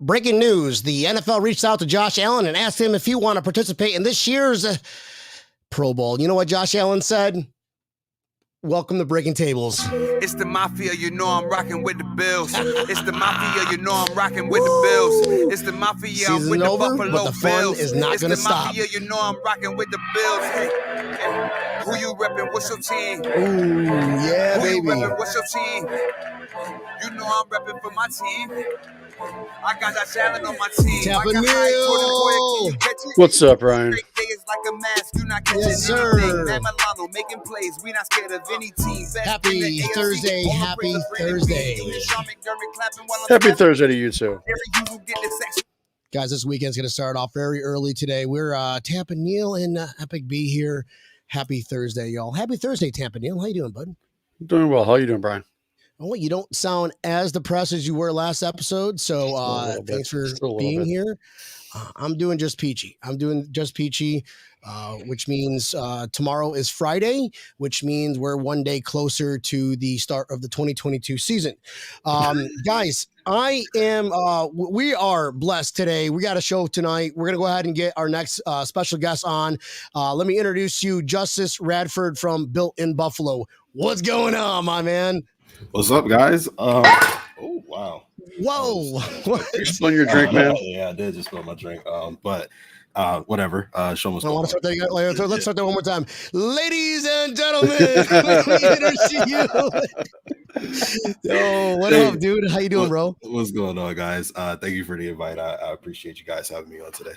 breaking news. The NFL reached out to Josh Allen and asked him if he wanted to participate in this year's Pro Bowl. You know what Josh Allen said? Welcome to Breaking Tables. It's the mafia, you know I'm rocking with the Bills. It's the mafia, you know I'm rocking with the Bills. It's the mafia, Season I'm with over, the Buffalo but the fun Bills. is not going to stop. It's the mafia, you know I'm rocking with the Bills. Hey, who you repping? What's your team? Ooh, yeah, Who baby. you repping? What's your team? You know I'm repping for my team. I got that Allen on my team. Tampa Neal. What's up, Ryan? Yes, sir. Happy Thursday. Happy Thursday. Happy Thursday to you too. Guys, this weekend's going to start off very early today. We're Tampa Neal and Epic B here. Happy Thursday, y'all. Happy Thursday, Tampa Neal. How you doing, bud? Doing well. How you doing, Brian? Oh, you don't sound as depressed as you were last episode, so thanks for being here. I'm doing just peachy. Which means tomorrow is Friday, which means we're one day closer to the start of the 2022 season. Guys, we are blessed today. We got a show tonight. We're going to go ahead and get our next special guest on. Let me introduce you, Justice Radford from Built in Buffalo. What's going on, my man? What's up, guys? Oh, wow. Whoa. You spilled your drink, man. Yeah, I did just spill my drink. But whatever. Show me. Let's start that one more time. Ladies and gentlemen, let me introduce you. Yo, what up, dude? How you doing, bro? What's going on, guys? Thank you for the invite. I appreciate you guys having me on today.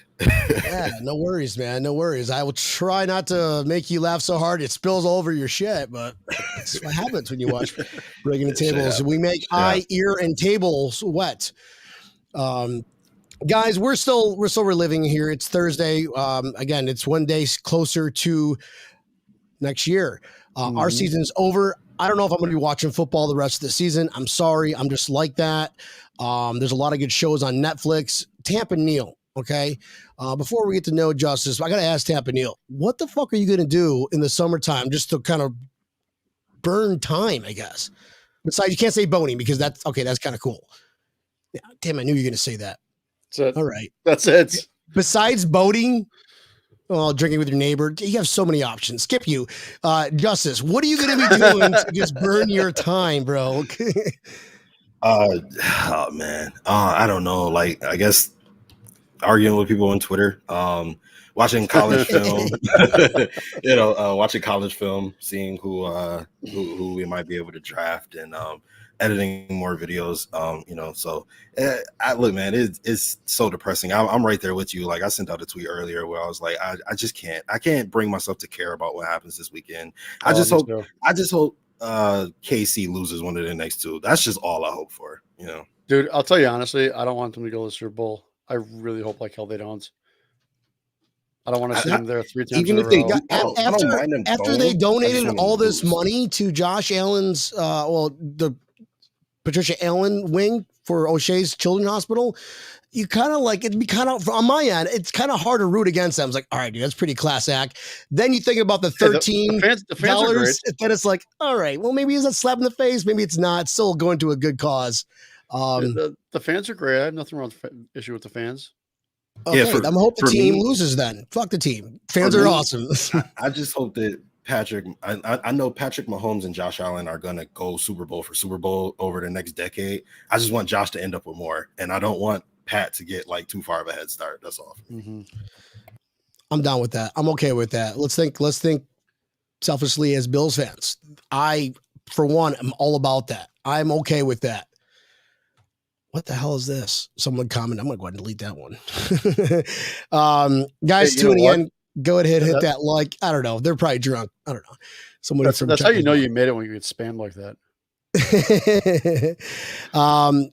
Yeah, no worries, man. No worries. I will try not to make you laugh so hard it spills all over your shit, but that's what happens when you watch Breaking the Tables. We make eye, ear, and tables wet. Guys, we're still reliving here. It's Thursday. Again, it's one day closer to next year. Our season's over. I don't know if I'm going to be watching football the rest of the season. I'm sorry. I'm just like that. There's a lot of good shows on Netflix. Tampa Neal, okay? Before we get to know Justice, I got to ask Tampa Neal, what the fuck are you going to do in the summertime just to kind of burn time, I guess? Besides, you can't say boning because that's kind of cool. Yeah, damn, I knew you were going to say that. That's it. All right. That's it. Besides boating, drinking with your neighbor, you have so many options. Skip you. Justice, what are you going to be doing to just burn your time, bro? Oh, man. I don't know. Like, I guess arguing with people on Twitter, watching college film, watching college film, seeing who we might be able to draft and editing more videos, so look, man, it's so depressing. I'm right there with you. Like, I sent out a tweet earlier where I was like, I just can't bring myself to care about what happens this weekend. I just hope KC loses one of the next two. That's just all I hope for, Dude, I'll tell you honestly, I don't want them to go to the Super Bowl. I really hope like hell they don't. I don't want to see them there 3 times even in if a row. after they donated all this money to Josh Allen's the Patricia Allen wing for O'Shea's Children's Hospital, you kind of like, it'd be kind of, on my end, it's kind of hard to root against them. It's like, all right, dude, that's pretty class act. Then you think about the $13, the fans are great. Then it's like, all right, well, maybe it's a slap in the face. Maybe it's not. It's still going to a good cause. The fans are great. I have nothing wrong with issue with the fans. Okay, I'm hope the team loses then. Fuck the team. Fans are awesome. I just hope that I know Patrick Mahomes and Josh Allen are going to go Super Bowl for Super Bowl over the next decade. I just want Josh to end up with more, and I don't want Pat to get like too far of a head start. That's all. I'm down with that. I'm okay with that. Let's think selfishly as Bills fans. I, for one, am all about that. I'm okay with that. What the hell is this? Someone comment. I'm going to go ahead and delete that one. Guys, tuning in, go ahead, hit that like. I don't know. They're probably drunk. I don't know. That's how you know you made it, when you get spammed like that.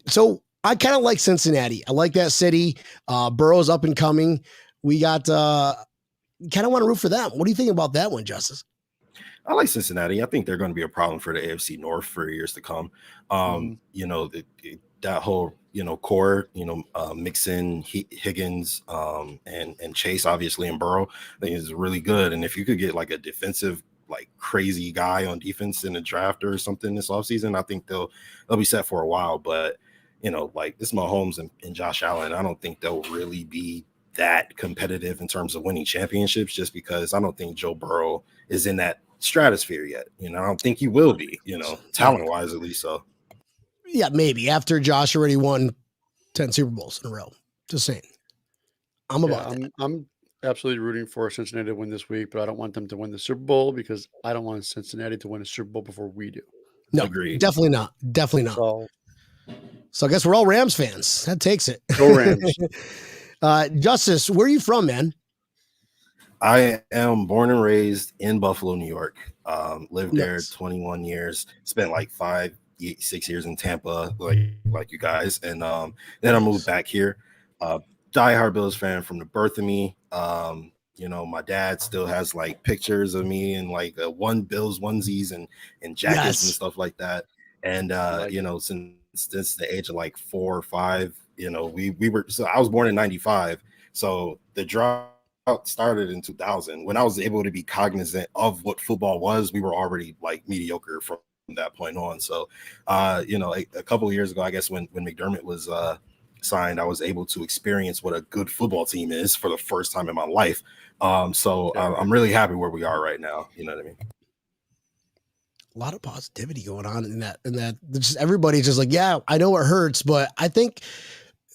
So I kind of like Cincinnati. I like that city. Burrow's up and coming. We got kind of want to root for them. What do you think about that one, Justice? I like Cincinnati. I think they're going to be a problem for the AFC North for years to come. That whole, core, Mixon, Higgins, and Chase, obviously, and Burrow, I think is really good. And if you could get like a defensive, like crazy guy on defense in the draft or something this offseason, I think they'll be set for a while. But like this Mahomes and Josh Allen, I don't think they'll really be that competitive in terms of winning championships, just because I don't think Joe Burrow is in that stratosphere yet. I don't think he will be, talent wise, at least. So yeah, maybe after Josh already won 10 Super Bowls in a row. Just saying. I'm absolutely rooting for Cincinnati to win this week, but I don't want them to win the Super Bowl because I don't want Cincinnati to win a Super Bowl before we do. No, agreed. Definitely not. So I guess we're all Rams fans. That takes it. Go Rams. Justice, where are you from, man? I am born and raised in Buffalo, New York. Lived there 21 years. Spent like 6 years in Tampa, like you guys, and then I moved back here. Diehard Bills fan from the birth of me. My dad still has like pictures of me in like one Bills onesies and jackets and stuff like that. And since the age of like 4 or 5, we were. So I was born in '95. So the drought started in 2000. When I was able to be cognizant of what football was, we were already like mediocre from that point on. So, a couple of years ago, I guess when McDermott was signed, I was able to experience what a good football team is for the first time in my life. I'm really happy where we are right now. You know what I mean? A lot of positivity going on in that. Just everybody's just like, yeah, I know it hurts, but I think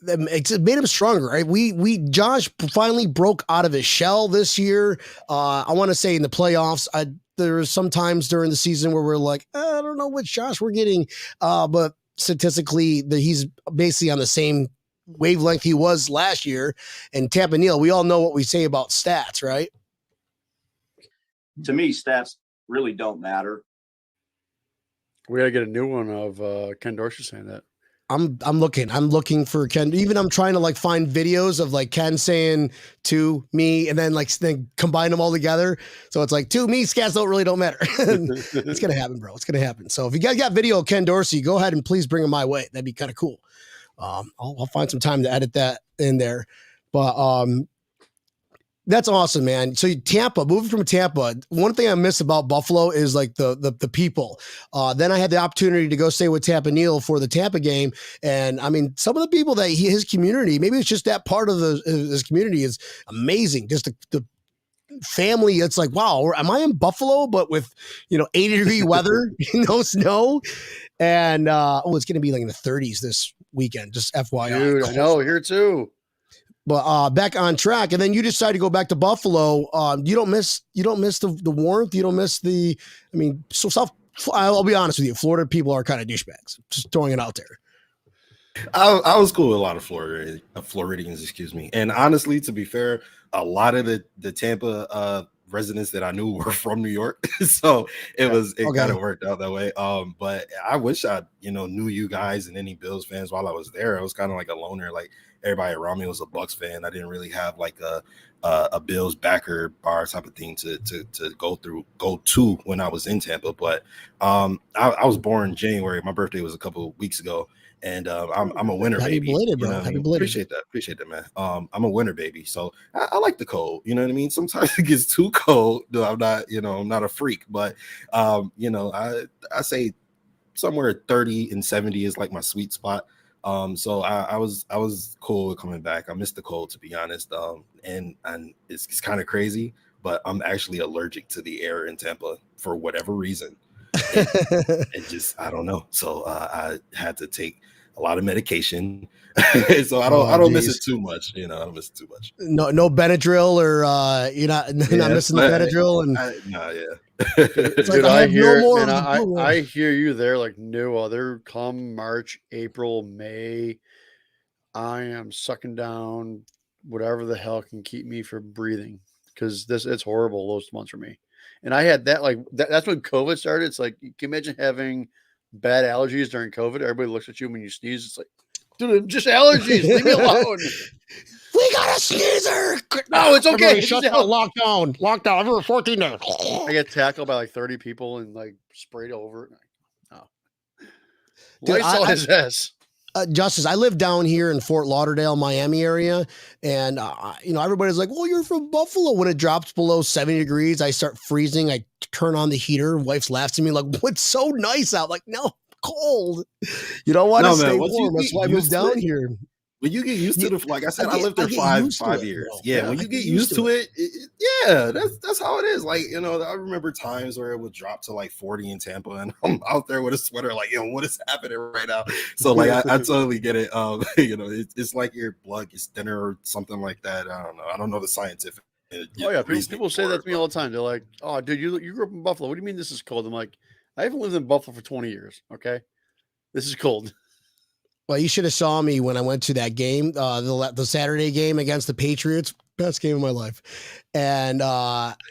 it made him stronger, right? Josh finally broke out of his shell this year. I want to say in the playoffs, there was some times during the season where we're like, I don't know which Josh we're getting. But statistically, he's basically on the same wavelength he was last year. And Tampa Neal, we all know what we say about stats, right? To me, stats really don't matter. We gotta get a new one of Ken Dorsey saying that. I'm looking for Ken. Even I'm trying to like find videos of like Ken saying to me and then combine them all together. So it's like to me, stats don't matter. It's going to happen, bro. It's going to happen. So if you guys got video of Ken Dorsey, go ahead and please bring him my way. That'd be kind of cool. I'll find some time to edit that in there, but that's awesome, man. So Tampa, moving from Tampa, one thing I miss about Buffalo is like the people. Then I had the opportunity to go stay with Tampa Neal for the Tampa game. And I mean, some of the people that his community, maybe it's just that part of his community is amazing. Just the family. It's like, wow, am I in Buffalo, but with, 80-degree weather, no snow. And, it's going to be like in the 30s this weekend, just FYI. Dude, I know, here too. But back on track, and then you decide to go back to Buffalo. You don't miss the warmth. You don't miss I'll be honest with you. Florida people are kind of douchebags. Just throwing it out there. I was cool with a lot of Floridians, excuse me. And honestly, to be fair, a lot of the Tampa residents that I knew were from New York, so it kind of worked out that way. But I wish I knew you guys and any Bills fans while I was there. I was kind of like a loner. Like everybody around me was a Bucks fan. I didn't really have like a Bills backer bar type of thing to go to when I was in Tampa. But I was born in January. My birthday was a couple of weeks ago. And I'm a winter baby. Belated, bro. Happy belated. Appreciate that, man. I'm a winter baby, so I like the cold. You know what I mean? Sometimes it gets too cold. No, I'm not. I'm not a freak, but I say somewhere 30 and 70 is like my sweet spot. So I was cool with coming back. I missed the cold, to be honest. And it's kind of crazy, but I'm actually allergic to the air in Tampa for whatever reason. It just, I don't know. So I had to take a lot of medication. So I don't miss it too much. I don't miss it too much. No Benadryl, or you're not missing the Benadryl. It's like, dude, I hear you there like no other. Come March, April, May, I am sucking down whatever the hell can keep me from breathing, because it's horrible those months for me. And I had that that's when COVID started. It's like, you can imagine having bad allergies during COVID. Everybody looks at you when you sneeze. It's like, dude, just allergies. Leave me alone. We got a sneezer. No, it's okay. Shut down. Lockdown. Every 14 days. I get tackled by like 30 people and like sprayed over. Oh, dude, Lysol his ass. Justice, I live down here in Fort Lauderdale, Miami area. And, everybody's like, well, you're from Buffalo. When it drops below 70 degrees, I start freezing. I turn on the heater. Wife laughs at me like, what's so nice out? Like, no, cold. You don't want to stay warm. That's why I moved down here. When you get used to the, like I said, I lived there 5 years. Bro. Yeah, when you get used to it, yeah, that's how it is. Like, you know, I remember times where it would drop to like 40 in Tampa, and I'm out there with a sweater, like, you know, what is happening right now? So, like, I totally get it. You know, it's like your blood gets thinner or something like that. I don't know the scientific. People say that to me all the time. They're like, "Oh, dude, you grew up in Buffalo. What do you mean this is cold?" I'm like, I haven't lived in Buffalo for 20 years. Okay, this is cold. Well, you should have saw me when I went to that game, the Saturday game against the Patriots. Best game of my life. And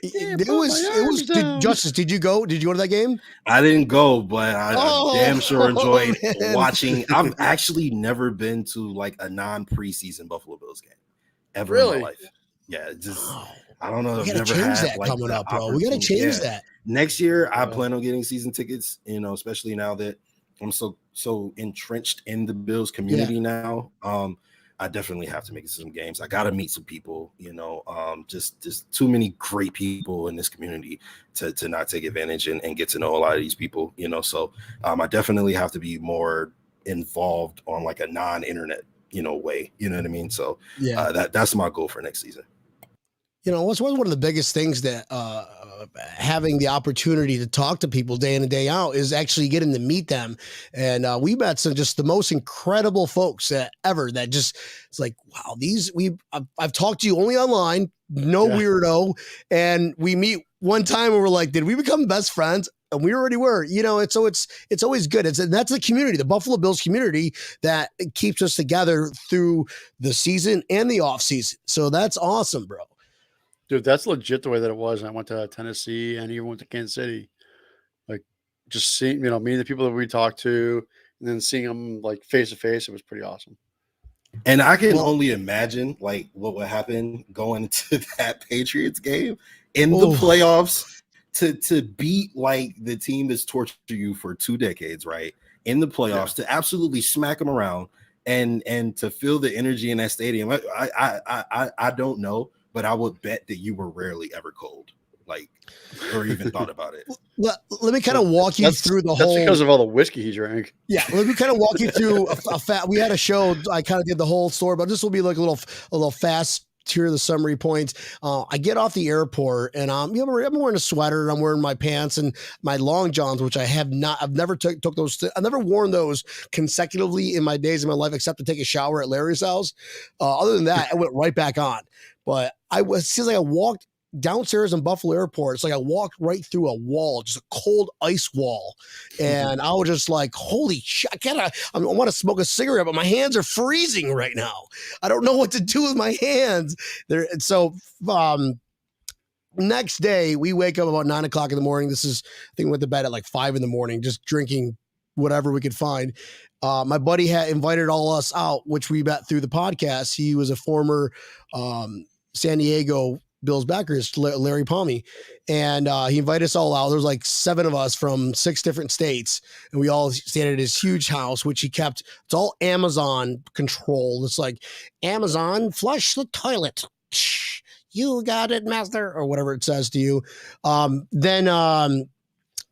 it was Justice, did you go? Did you go to that game? I didn't go, but I damn sure enjoyed watching. I've actually never been to like a non-preseason Buffalo Bills game ever in my life. Yeah, just I don't know. We gotta change that like coming up, bro. We gotta change that. Next year, I plan on getting season tickets, you know, especially now that I'm so entrenched in the Bills community now. I definitely have to make it to some games. I got to meet some people, you know, just too many great people in this community to not take advantage and get to know a lot of these people, you know. So I definitely have to be more involved on like a non-internet, you know, way, you know what I mean? So that's my goal for next season. You know, what's one of the biggest things that having the opportunity to talk to people day in and day out is actually getting to meet them. And we met some just the most incredible folks ever that just, it's like, wow, I've talked to you only online, no weirdo. And we meet one time and we're like, did we become best friends? And we already were, you know, it's always good. And that's the community, the Buffalo Bills community that keeps us together through the season and the off season. So that's awesome, bro. Dude, that's legit the way that it was. I went to Tennessee and even went to Kansas City. Like, just seeing, you know, meeting the people that we talked to and then seeing them like face to face, it was pretty awesome. And I can only imagine like what would happen going to that Patriots game in the playoffs to beat like the team that's tortured you for 2 decades, right? In the playoffs, to absolutely smack them around and to feel the energy in that stadium. I don't know. But I would bet that you were rarely ever cold, like, or even thought about it. Let me kind of walk you through the whole. That's because of all the whiskey he drank. Yeah, let me kind of walk you through we had a show. I kind of did the whole story, but this will be like a little fast. Here are the summary points. I get off the airport and I'm wearing a sweater. I'm wearing my pants and my long johns, which I've never took those. I've never worn those consecutively in my days of my life, except to take a shower at Larry's house. Other than that, I went right back on. But it seems like I walked downstairs in Buffalo Airport. It's like I walked right through a wall, just a cold ice wall. And I was just like, holy shit, I want to smoke a cigarette, but my hands are freezing right now. I don't know what to do with my hands. So next day, we wake up about 9 o'clock in the morning. I think we went to bed at like 5 in the morning, just drinking whatever we could find. My buddy had invited all us out, which we met through the podcast. He was a former San Diego Bills backers, Larry Palmy, and he invited us all out. There was like 7 of us from 6 different states, and we all stayed at his huge house, which he kept. It's all Amazon controlled. It's like, Amazon, flush the toilet. You got it, master, or whatever it says to you.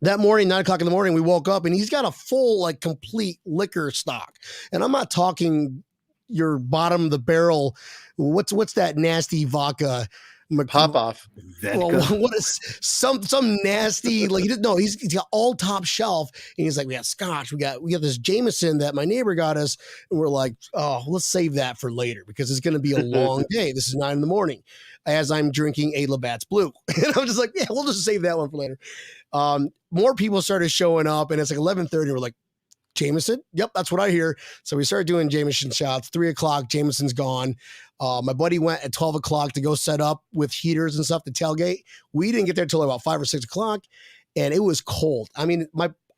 That morning, 9 o'clock in the morning, we woke up and he's got a full, like, complete liquor stock. And I'm not talking your bottom of the barrel. What's that nasty vodka? Pop off. Well, what is some nasty, like, he's got all top shelf. And he's like, we got scotch. We got this Jameson that my neighbor got us. And we're like, oh, let's save that for later because it's going to be a long day. This is 9 in the morning as I'm drinking a Labatt's Blue. And I'm just like, yeah, we'll just save that one for later. More people started showing up and it's like 11:30. We're like, Jameson? Yep, that's what I hear. So we started doing Jameson shots. 3 o'clock, Jameson's gone. My buddy went at 12 o'clock to go set up with heaters and stuff to tailgate. We didn't get there till about 5 or 6 o'clock, and it was cold. I mean,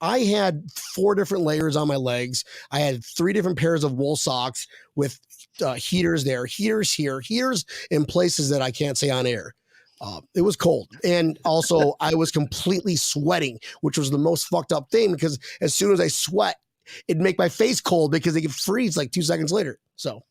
I had 4 different layers on my legs. I had 3 different pairs of wool socks with heaters there, heaters here, heaters in places that I can't say on air. It was cold. And also I was completely sweating, which was the most fucked up thing because as soon as I sweat, it'd make my face cold because it could freeze like 2 seconds later. So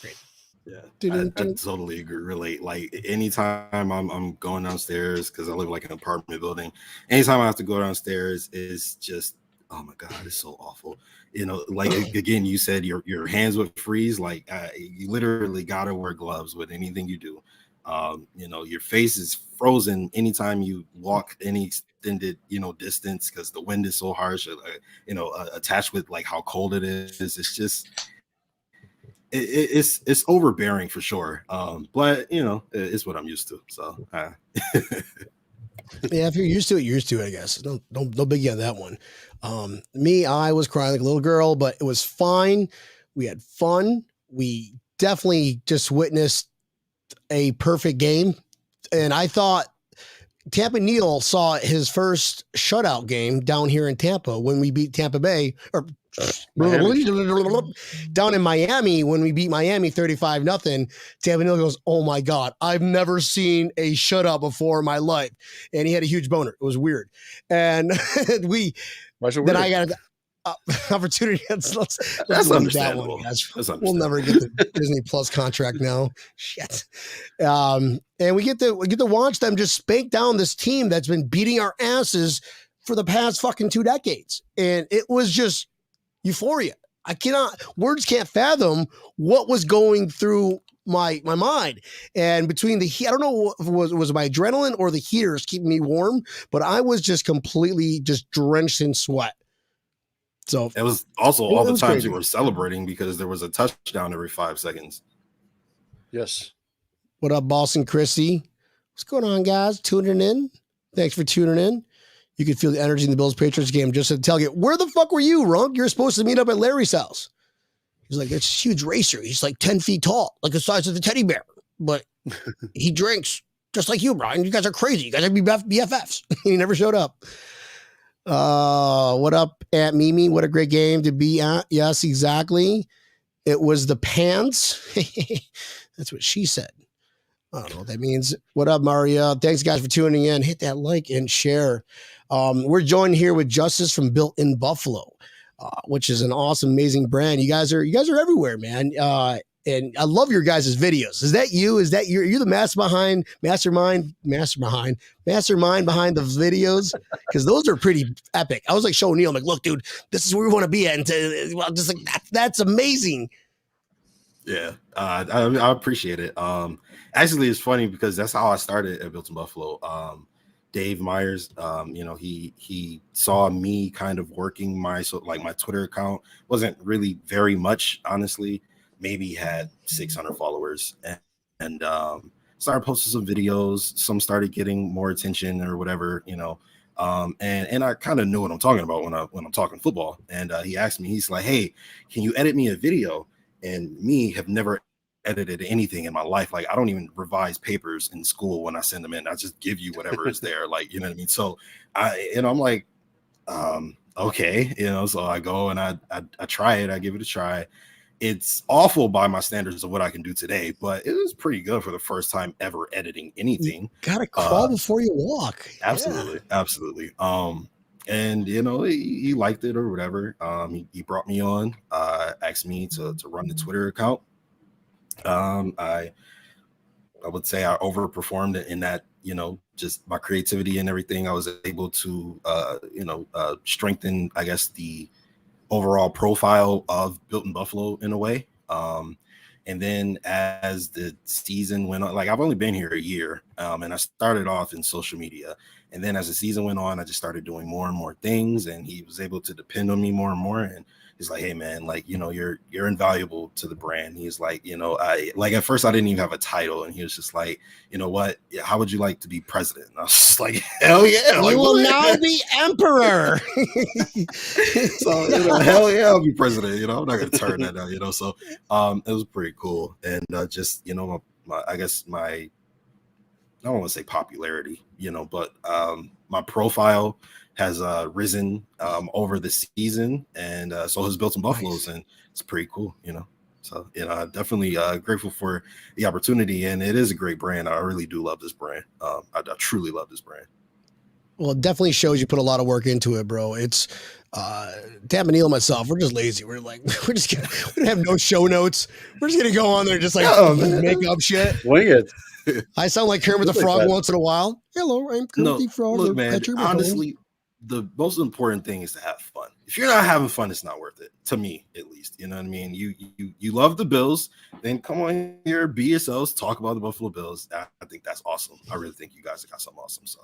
great. Yeah. I totally relate. Like anytime I'm going downstairs, because I live like in an apartment building, anytime I have to go downstairs is just Oh my God, it's so awful. You know, like again, you said your hands would freeze. Like you literally gotta wear gloves with anything you do. You know, your face is frozen anytime you walk any extended, distance because the wind is so harsh. Attached with like how cold it is. It's just it's overbearing for sure. But it's what I'm used to. So yeah, if you're used to it, you're used to it, I guess. No biggie on that one. I was crying like a little girl, but it was fine. We had fun. We definitely just witnessed a perfect game. And I thought Tampa Neal saw his first shutout game down here in Tampa when we beat Tampa Bay, or down in Miami when we beat Miami 35-0. Tampa Neal goes, "Oh my God, I've never seen a shutout before in my life." And he had a huge boner. It was weird. And then I got opportunity. Let's leave that one, guys. We'll never get the Disney Plus contract now. Shit. And we get to watch them just spank down this team that's been beating our asses for the past fucking 2 decades. And it was just euphoria. Words can't fathom what was going through my mind. And between the heat, I don't know if it was my adrenaline or the heaters keeping me warm, but I was just completely just drenched in sweat. So it was also all the times you were celebrating because there was a touchdown every 5 seconds. Yes. What up, Boston Christie? What's going on, guys? Tuning in. Thanks for tuning in. You could feel the energy in the Bills Patriots game just at the tailgate. Where the fuck were you, Runk? You're supposed to meet up at Larry's house. He's like, that's a huge racer. He's like 10 feet tall, like the size of the teddy bear. But he drinks just like you, Brian. You guys are crazy. You guys are BFFs. He never showed up. What up, Aunt Mimi? What a great game to be at. Yes, exactly. It was the pants. That's what she said. I don't know what that means. What up, Maria? Thanks, guys, for tuning in. Hit that like and share. We're joined here with Justice from Built in Buffalo, which is an awesome, amazing brand. You guys are everywhere, man. And I love your guys' videos. Is that you? Is that you're the mastermind behind the videos? Because those are pretty epic. I was like showing Neil, I'm like, look, dude, this is where we want to be at. And just like that's amazing. Yeah, I appreciate it. Actually, it's funny because that's how I started at Built in Buffalo. Dave Myers, he saw me kind of working my Twitter account. Wasn't really very much, honestly. Maybe had 600 followers and started posting some videos. Some started getting more attention or whatever, and I kind of knew what I'm talking about when I'm talking football. And he asked me, he's like, "Hey, can you edit me a video?" And me have never edited anything in my life. Like, I don't even revise papers in school when I send them in. I just give you whatever is there. Like, you know what I mean? So I'm like, okay, so I go and I try it. I give it a try. It's awful by my standards of what I can do today, but it was pretty good for the first time ever editing anything. You gotta crawl before you walk. Absolutely. Yeah. Absolutely. And he liked it or whatever. He brought me on, asked me to run the Twitter account. I would say I overperformed in that, just my creativity and everything. I was able to strengthen, I guess, the overall profile of Built in Buffalo in a way. And then as the season went on, like I've only been here a year, and I started off in social media. And then as the season went on, I just started doing more and more things, and he was able to depend on me more and more. And he's like, "Hey man, like, you're invaluable to the brand." He's like, at first I didn't even have a title, and he was just like, "You know what? Yeah, how would you like to be president?" And I was just like, "Hell yeah. You will now be emperor." So, hell yeah, I'll be president. I'm not going to turn that down, So it was pretty cool. And just, I guess my, I don't want to say popularity, but my profile has risen over the season, and so has Built in Buffalo's, and it's pretty cool, So, definitely grateful for the opportunity, and it is a great brand. I really do love this brand. I truly love this brand. Well, it definitely shows you put a lot of work into it, bro. It's Tampa Neal and myself. We're just lazy. We don't have no show notes. We're just gonna go on there just like make up shit. Wing it. I sound like Kermit the Frog once in a while. Hello, I'm Kermit the Frog. Look, man, honestly, the most important thing is to have fun. If you're not having fun, it's not worth it, to me at least. You know what I mean? You love the Bills, then come on here, be yourselves, talk about the Buffalo Bills. I think that's awesome. I really think you guys have got something awesome. So,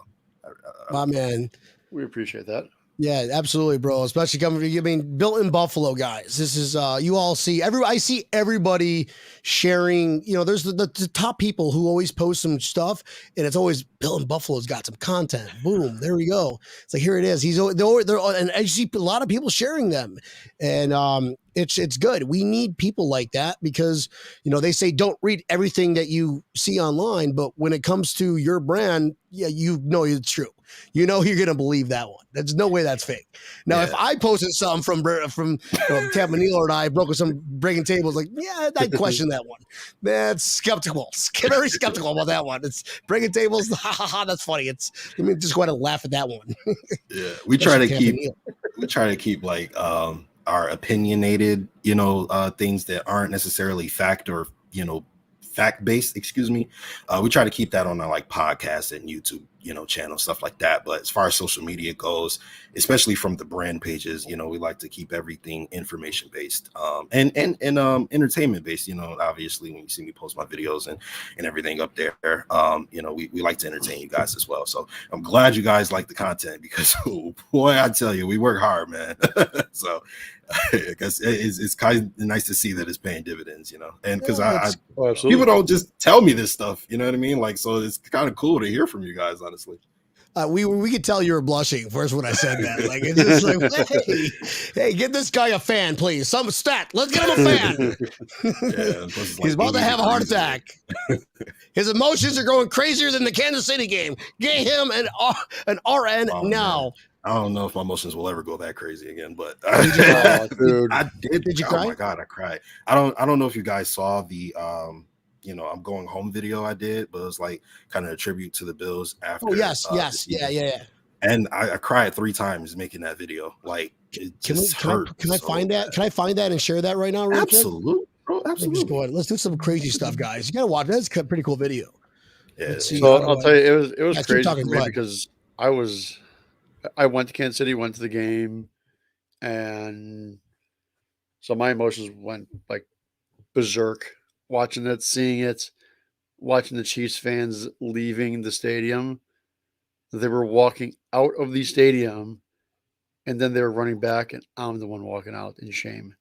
my man, we appreciate that. Yeah, absolutely, bro. Especially coming from, I mean, built in Buffalo, guys. This is you all see I see everybody sharing. You know, there's the top people who always post some stuff, and it's always Bill in Buffalo's got some content. Boom, there we go. It's like here it is. They're and I see a lot of people sharing them, and it's good. We need people like that because they say don't read everything that you see online, but when it comes to your brand, yeah, it's true. You're going to believe that one. There's no way that's fake. Now, if I posted something from Tampa Neal and I broke some breaking tables, like, yeah, I'd question that one. That's skeptical. Very skeptical about that one. It's breaking tables. That's funny. Let me just go ahead and laugh at that one. Yeah, we try to keep like our opinionated, things that aren't necessarily fact or fact-based, excuse me. We try to keep that on our like podcasts and YouTube, channel, stuff like that. But as far as social media goes, especially from the brand pages, we like to keep everything information based, and entertainment based. Obviously when you see me post my videos and everything up there, we like to entertain you guys as well. So I'm glad you guys like the content because boy, I tell you, we work hard, man. So I guess it's kind of nice to see that it's paying dividends, and because people don't just tell me this stuff, you know what I mean? Like, so it's kind of cool to hear from you guys, honestly. We could tell you were blushing first when I said that. Like, it's just like, hey, get this guy a fan, please. Some stat. Let's get him a fan. He's about to have a heart attack. His emotions are going crazier than the Kansas City game. Get him an RN now. Man. I don't know if my emotions will ever go that crazy again, but dude. I did. Did you cry? Oh my God, I cried. I don't know if you guys saw the I'm going home video I did, but it was like kind of a tribute to the Bills after. Oh yes. Yeah. And I cried 3 times making that video. Like, it just hurt. Can I find that? Can I find that and share that right now? Absolutely, bro. Absolutely. Just go ahead. Let's do some crazy stuff, guys. You gotta watch. That's a pretty cool video. Yeah. So I'll tell you, it was crazy for me because I went to Kansas City, went to the game, and so my emotions went like berserk watching it, seeing it, watching the Chiefs fans leaving the stadium. They were walking out of the stadium, and then they were running back, and I'm the one walking out in shame.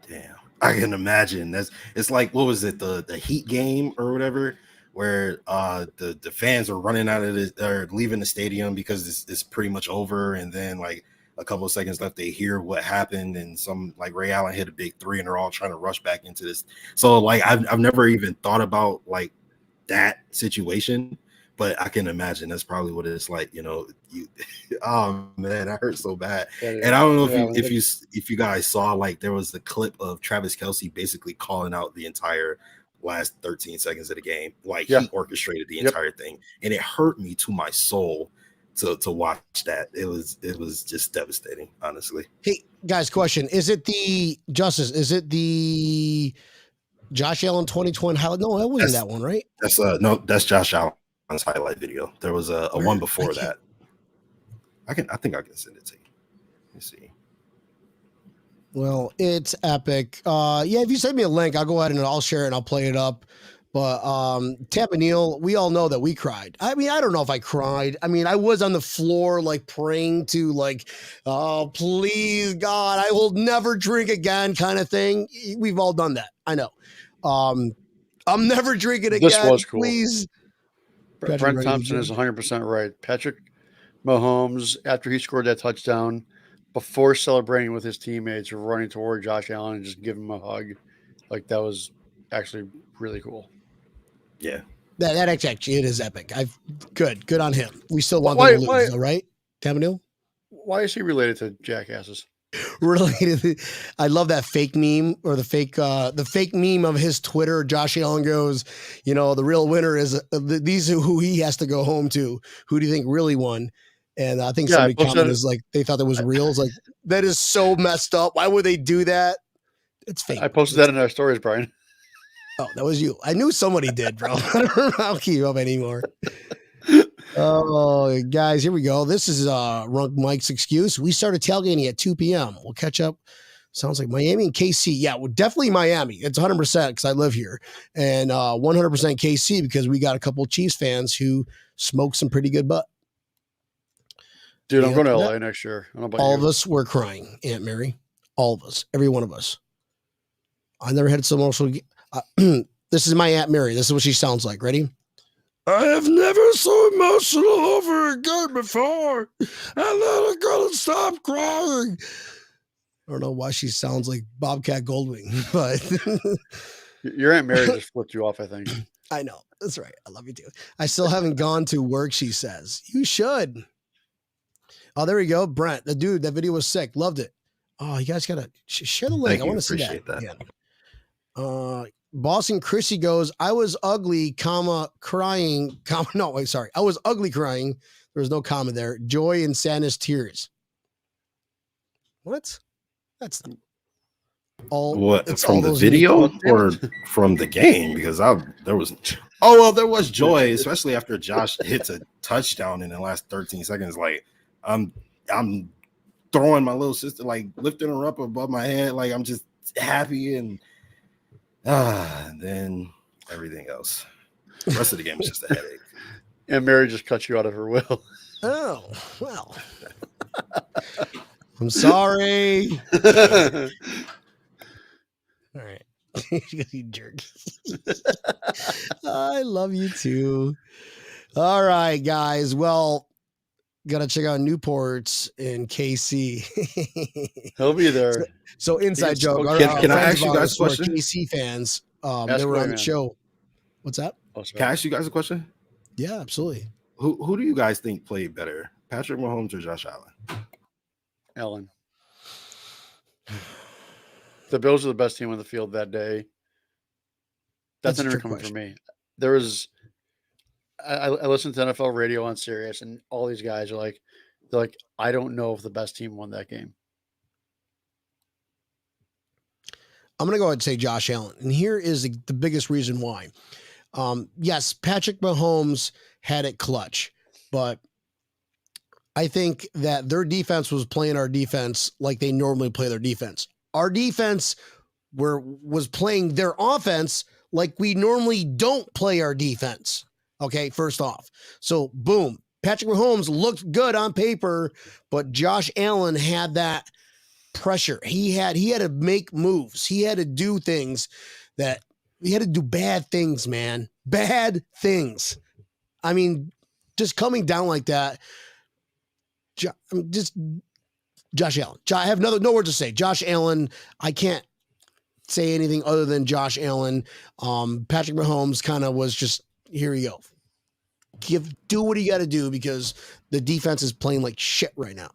Damn, I can imagine. It's like, what was it, the Heat game or whatever, where the fans are running out of or leaving the stadium because it's pretty much over, and then like a couple of seconds left, they hear what happened, and some like Ray Allen hit a big 3, and they're all trying to rush back into this. So like I've never even thought about like that situation, but I can imagine that's probably what it's like. Oh man, that hurt so bad. And I don't know if you guys saw, like, there was the clip of Travis Kelce basically calling out the entire last 13 seconds of the game, like he orchestrated the entire thing, and it hurt me to my soul to watch that. It was just devastating, honestly. Hey guys, question: Is it the Justice? Is it the Josh Allen 2020 highlight? No, that wasn't that one, right? That's Josh Allen's highlight video. There was a one before that. I think I can send it to you. Let me see. Well, it's epic. If you send me a link, I'll go ahead and I'll share it and I'll play it up. But Tampa Neal, we all know that we cried. I mean, I don't know if I cried. I mean, I was on the floor like praying to like, oh, please, God, I will never drink again kind of thing. We've all done that. I know. I'm never drinking again. This was cool. Please. Brent Thompson is 100% right. Patrick Mahomes, after he scored that touchdown, before celebrating with his teammates, running toward Josh Allen and just giving him a hug. Like, that was actually really cool. Yeah. That actually, it is epic. Good on him. We still want them to lose, though, right? Tampa Neal? Why is he related to jackasses? Related. I love that fake meme, or the fake meme of his Twitter. Josh Allen goes, the real winner is these who he has to go home to. Who do you think really won? And I think somebody commented is like, they thought that was real. It's like, that is so messed up. Why would they do that? It's fake. I posted that in our stories, Brian. Oh, that was you. I knew somebody did, bro. I don't keep up anymore. Oh, guys, here we go. This is Runk Mike's excuse. We started tailgating at 2 p.m. We'll catch up. Sounds like Miami and KC. Yeah, well, definitely Miami. It's 100% because I live here. And 100% KC because we got a couple of Chiefs fans who smoke some pretty good butt. Dude, I'm going to LA next year. I don't know about all you. of us were crying, Aunt Mary. All of us. Every one of us. I never had so emotional. This is my Aunt Mary. This is what she sounds like. Ready? I have never so emotional over a game before. I let a girl stop crying. I don't know why she sounds like Bobcat Goldwing, but your Aunt Mary just flipped you off, I think. I know. That's right. I love you too. I still haven't gone to work, she says. You should. Oh, there we go. Brent, the dude, that video was sick. Loved it. Oh, you guys got to share the link. I want to see that. Boston Chrissy goes, I was ugly, crying, no, wait, sorry. I was ugly crying. There was no comma there. Joy and sadness, tears. What? That's all. What, it's from all the video or from the game? Because there was joy, especially after Josh hits a touchdown in the last 13 seconds. Like I'm throwing my little sister, like lifting her up above my head, like I'm just happy, and then everything else. The rest of the game was just a headache. And Mary just cut you out of her will. Oh, well. I'm sorry. All right. You jerk. I love you too. All right, guys. Well, gotta check out Newport's in KC. He'll be there. So inside joke. Can I ask you guys a question? KC fans, they were on the show. What's that? Can I ask you guys a question? Yeah, absolutely. Who do you guys think played better, Patrick Mahomes or Josh Allen? The Bills are the best team on the field that day. That's never coming from me. There was, I listened to NFL radio on Sirius, and all these guys are they're like, I don't know if the best team won that game. I'm going to go ahead and say Josh Allen. And here is the biggest reason why. Yes, Patrick Mahomes had it clutch, but I think that their defense was playing our defense like they normally play their defense. Our defense was playing their offense like we normally don't play our defense. Okay, first off. So, boom. Patrick Mahomes looked good on paper, but Josh Allen had that pressure. He had to make moves. He had to do things that he had to do bad things, man. Bad things. I mean, just coming down like that. Just Josh Allen. I have no words to say. Josh Allen. I can't say anything other than Josh Allen. Patrick Mahomes kind of was just, here you go. Do what you got to do because the defense is playing like shit right now.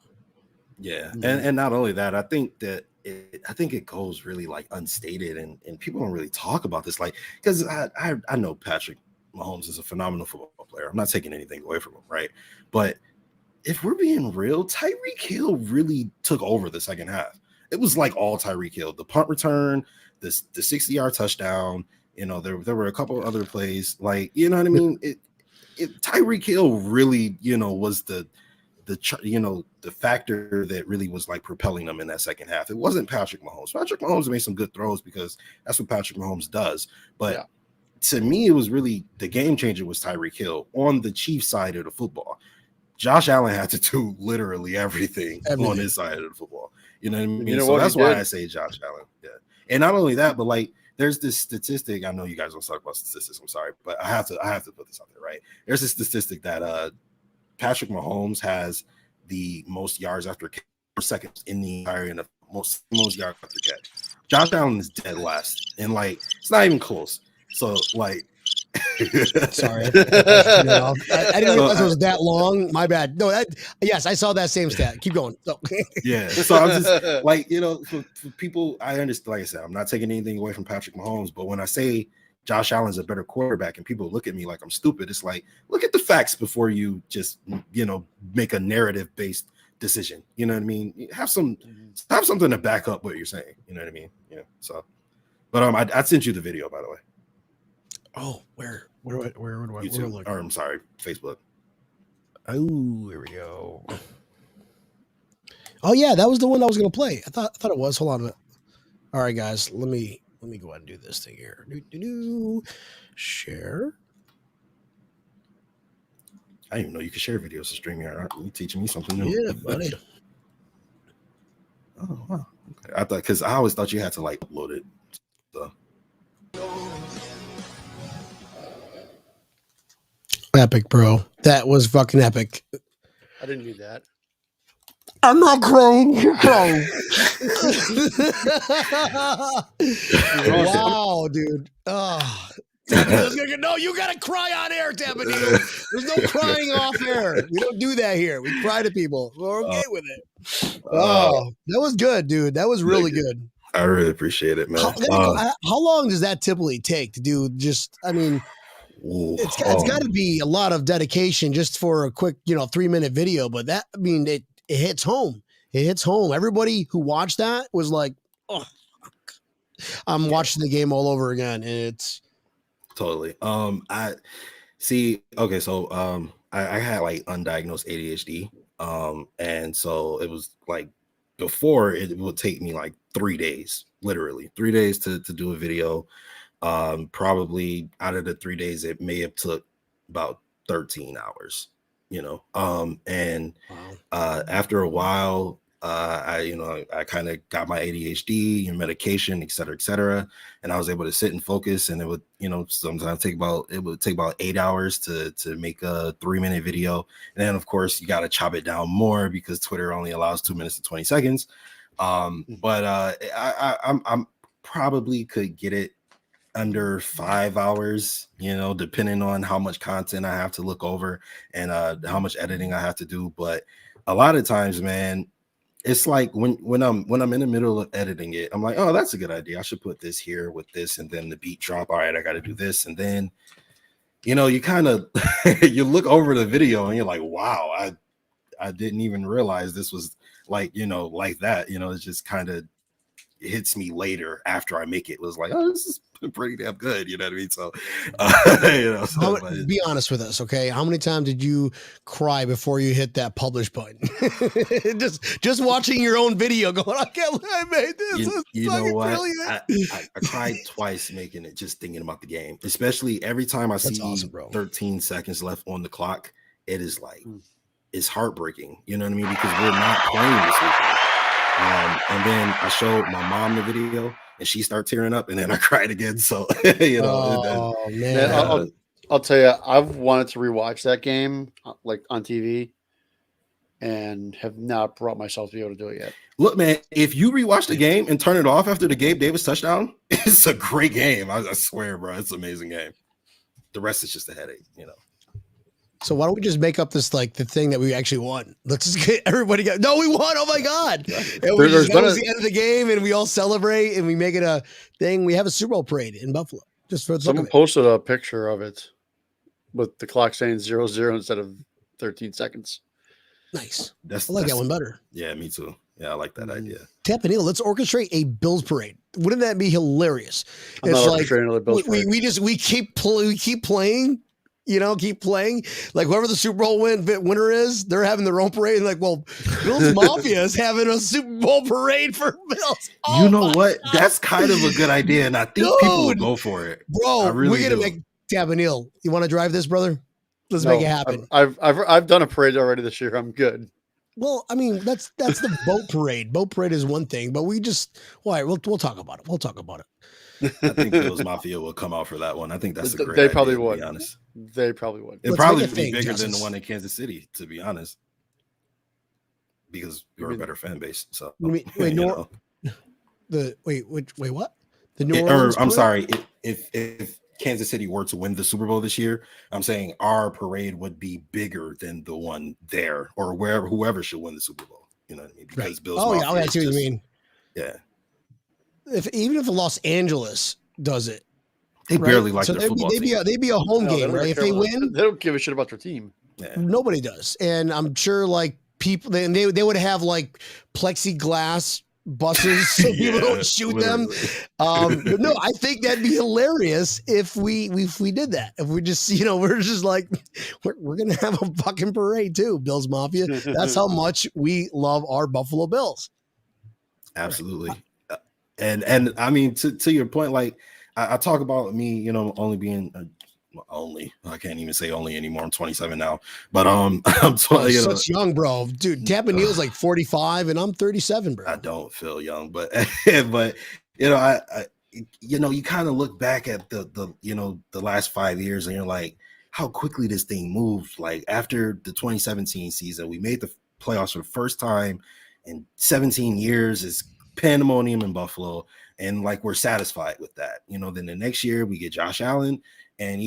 Yeah, and not only that, I think that it goes really like unstated, and people don't really talk about this, like, because I know Patrick Mahomes is a phenomenal football player. I'm not taking anything away from him, right? But if we're being real, Tyreek Hill really took over the second half. It was like all Tyreek Hill. The punt return, the 60-yard touchdown. You know, there were a couple of other plays, like, you know what I mean. Tyreek Hill really, was the factor that really was like propelling them in that second half. It wasn't Patrick Mahomes. Patrick Mahomes made some good throws because that's what Patrick Mahomes does. But to me, it was really the game changer was Tyreek Hill on the Chiefs side of the football. Josh Allen had to do literally everything on his side of the football. You know what I mean? So that's why I say Josh Allen. Yeah. And not only that, but like there's this statistic. I know you guys don't talk about statistics. I'm sorry, but I have to put this out there, right? There's a statistic that Patrick Mahomes has the most yards after catch per second in the entire NFL, most yards after catch. Josh Allen is dead last, and like it's not even close. So like, sorry, I didn't realize it was that long. My bad. No, yes, I saw that same stat. Keep going. So. Yeah. So I'm just like, for people, I understand. Like I said, I'm not taking anything away from Patrick Mahomes, but when I say Josh Allen's a better quarterback and people look at me like I'm stupid, it's like, look at the facts before you just, make a narrative-based decision. You know what I mean? Have something to back up what you're saying. You know what I mean? Yeah. So, but I sent you the video, by the way. Oh, where do I YouTube, or I'm sorry, Facebook. Oh, here we go. Oh yeah, that was the one I was gonna play. I thought it was. Hold on a minute. All right, guys, let me go ahead and do this thing here. Share. I didn't even know you could share videos to StreamYard. You teaching me something new. Yeah, buddy. Oh wow. Okay. I thought because I always thought you had to like upload it. So. Epic, bro. That was fucking epic. I didn't need that. I'm not crying. You're crying. Wow, dude. Oh. No, you gotta cry on air, Daboll. There's no crying off air. We don't do that here. We cry to people. We're okay with it. Oh, that was good, dude. That was really good. I really appreciate it, man. How long does that typically take to do? It's got to be a lot of dedication just for a quick, 3-minute video. But that, it hits home. It hits home. Everybody who watched that was like, "Oh, I'm watching the game all over again," and it's totally. I see. Okay, so I had like undiagnosed ADHD. And so it was like before it would take me like 3 days, literally 3 days to do a video. Probably out of the 3 days, it may have took about 13 hours, and after a while, I kind of got my ADHD and medication, et cetera, and I was able to sit and focus. And it would, sometimes take about 8 hours to make a 3-minute video. And then of course you got to chop it down more because Twitter only allows 2 minutes and 20 seconds. But I'm probably could get it under 5 hours, depending on how much content I have to look over and how much editing I have to do. But a lot of times, man, it's like when I'm in the middle of editing it, I'm like, oh, that's a good idea. I should put this here with this, and then the beat drop. All right, I got to do this, and then you kind of you look over the video and you're like, wow, I didn't even realize this was like like that. It just kind of hits me later after I make it. It was like, oh, this is pretty damn good. You know what I mean? So, be honest with us, okay? How many times did you cry before you hit that publish button? just watching your own video, going, I can't believe I made this. You know what? I cried twice making it, just thinking about the game. Especially every time I see 13 seconds left on the clock, it is like it's heartbreaking. You know what I mean? Because we're not playing this weekend. And then I showed my mom the video, and she started tearing up, and then I cried again. So man, I'll tell you, I've wanted to rewatch that game like on TV, and have not brought myself to be able to do it yet. Look, man, if you rewatch the game and turn it off after the Gabe Davis touchdown, it's a great game. I swear, bro, it's an amazing game. The rest is just a headache, So why don't we just make up this the thing that we actually won? Let's just get everybody no, we won. Oh my God. And that was the end of the game, and we all celebrate and we make it a thing. We have a Super Bowl parade in Buffalo. Just for someone posted a picture of it with the clock saying 0-0 instead of 13 seconds. Nice. I like that one better. Yeah, me too. Yeah, I like that idea. Daboll, let's orchestrate a Bills parade. Wouldn't that be hilarious? I'm not orchestrating another Bills parade. We keep playing. Keep playing. Like whoever the Super Bowl winner is, they're having their own parade. Like, well, Bills Mafia is having a Super Bowl parade for Bills. Oh, you know what? God. That's kind of a good idea, and I think people would go for it. Bro, we're gonna make Daboll. You want to drive this, brother? Let's make it happen. I've done a parade already this year. I'm good. Well, that's the boat parade. Boat parade is one thing, but we'll talk about it. We'll talk about it. I think Bills Mafia will come out for that one. I think that's a great idea, probably would. To be honest. They probably would. It'd probably be bigger than the one in Kansas City, to be honest, because we're a better fan base. So wait, what? The New Orleans? I'm sorry. If Kansas City were to win the Super Bowl this year, I'm saying our parade would be bigger than the one there or whoever should win the Super Bowl. You know what I mean? Because Bills. Oh, yeah, I see what you mean. Yeah. Even if Los Angeles does it, they barely like their football team. They'd be a home game, right? If they win, they don't give a shit about their team. Yeah. Nobody does, and I'm sure people they would have like plexiglass buses so people don't shoot them. No, I think that'd be hilarious if we did that. If we just, we're just like, we're going to have a fucking parade too, Bills Mafia. That's how much we love our Buffalo Bills. Absolutely. And I mean, to your point, like I talk about me, only being I can't even say only anymore. I'm 27 now, but I'm such young, bro. Dude, Tappa Neal's like 45 and I'm 37, bro. I don't feel young, but but you kind of look back at the last 5 years and you're like, how quickly this thing moved. Like after the 2017 season, we made the playoffs for the first time in 17 years. It's pandemonium in Buffalo, and like we're satisfied with that. Then the next year we get Josh Allen. And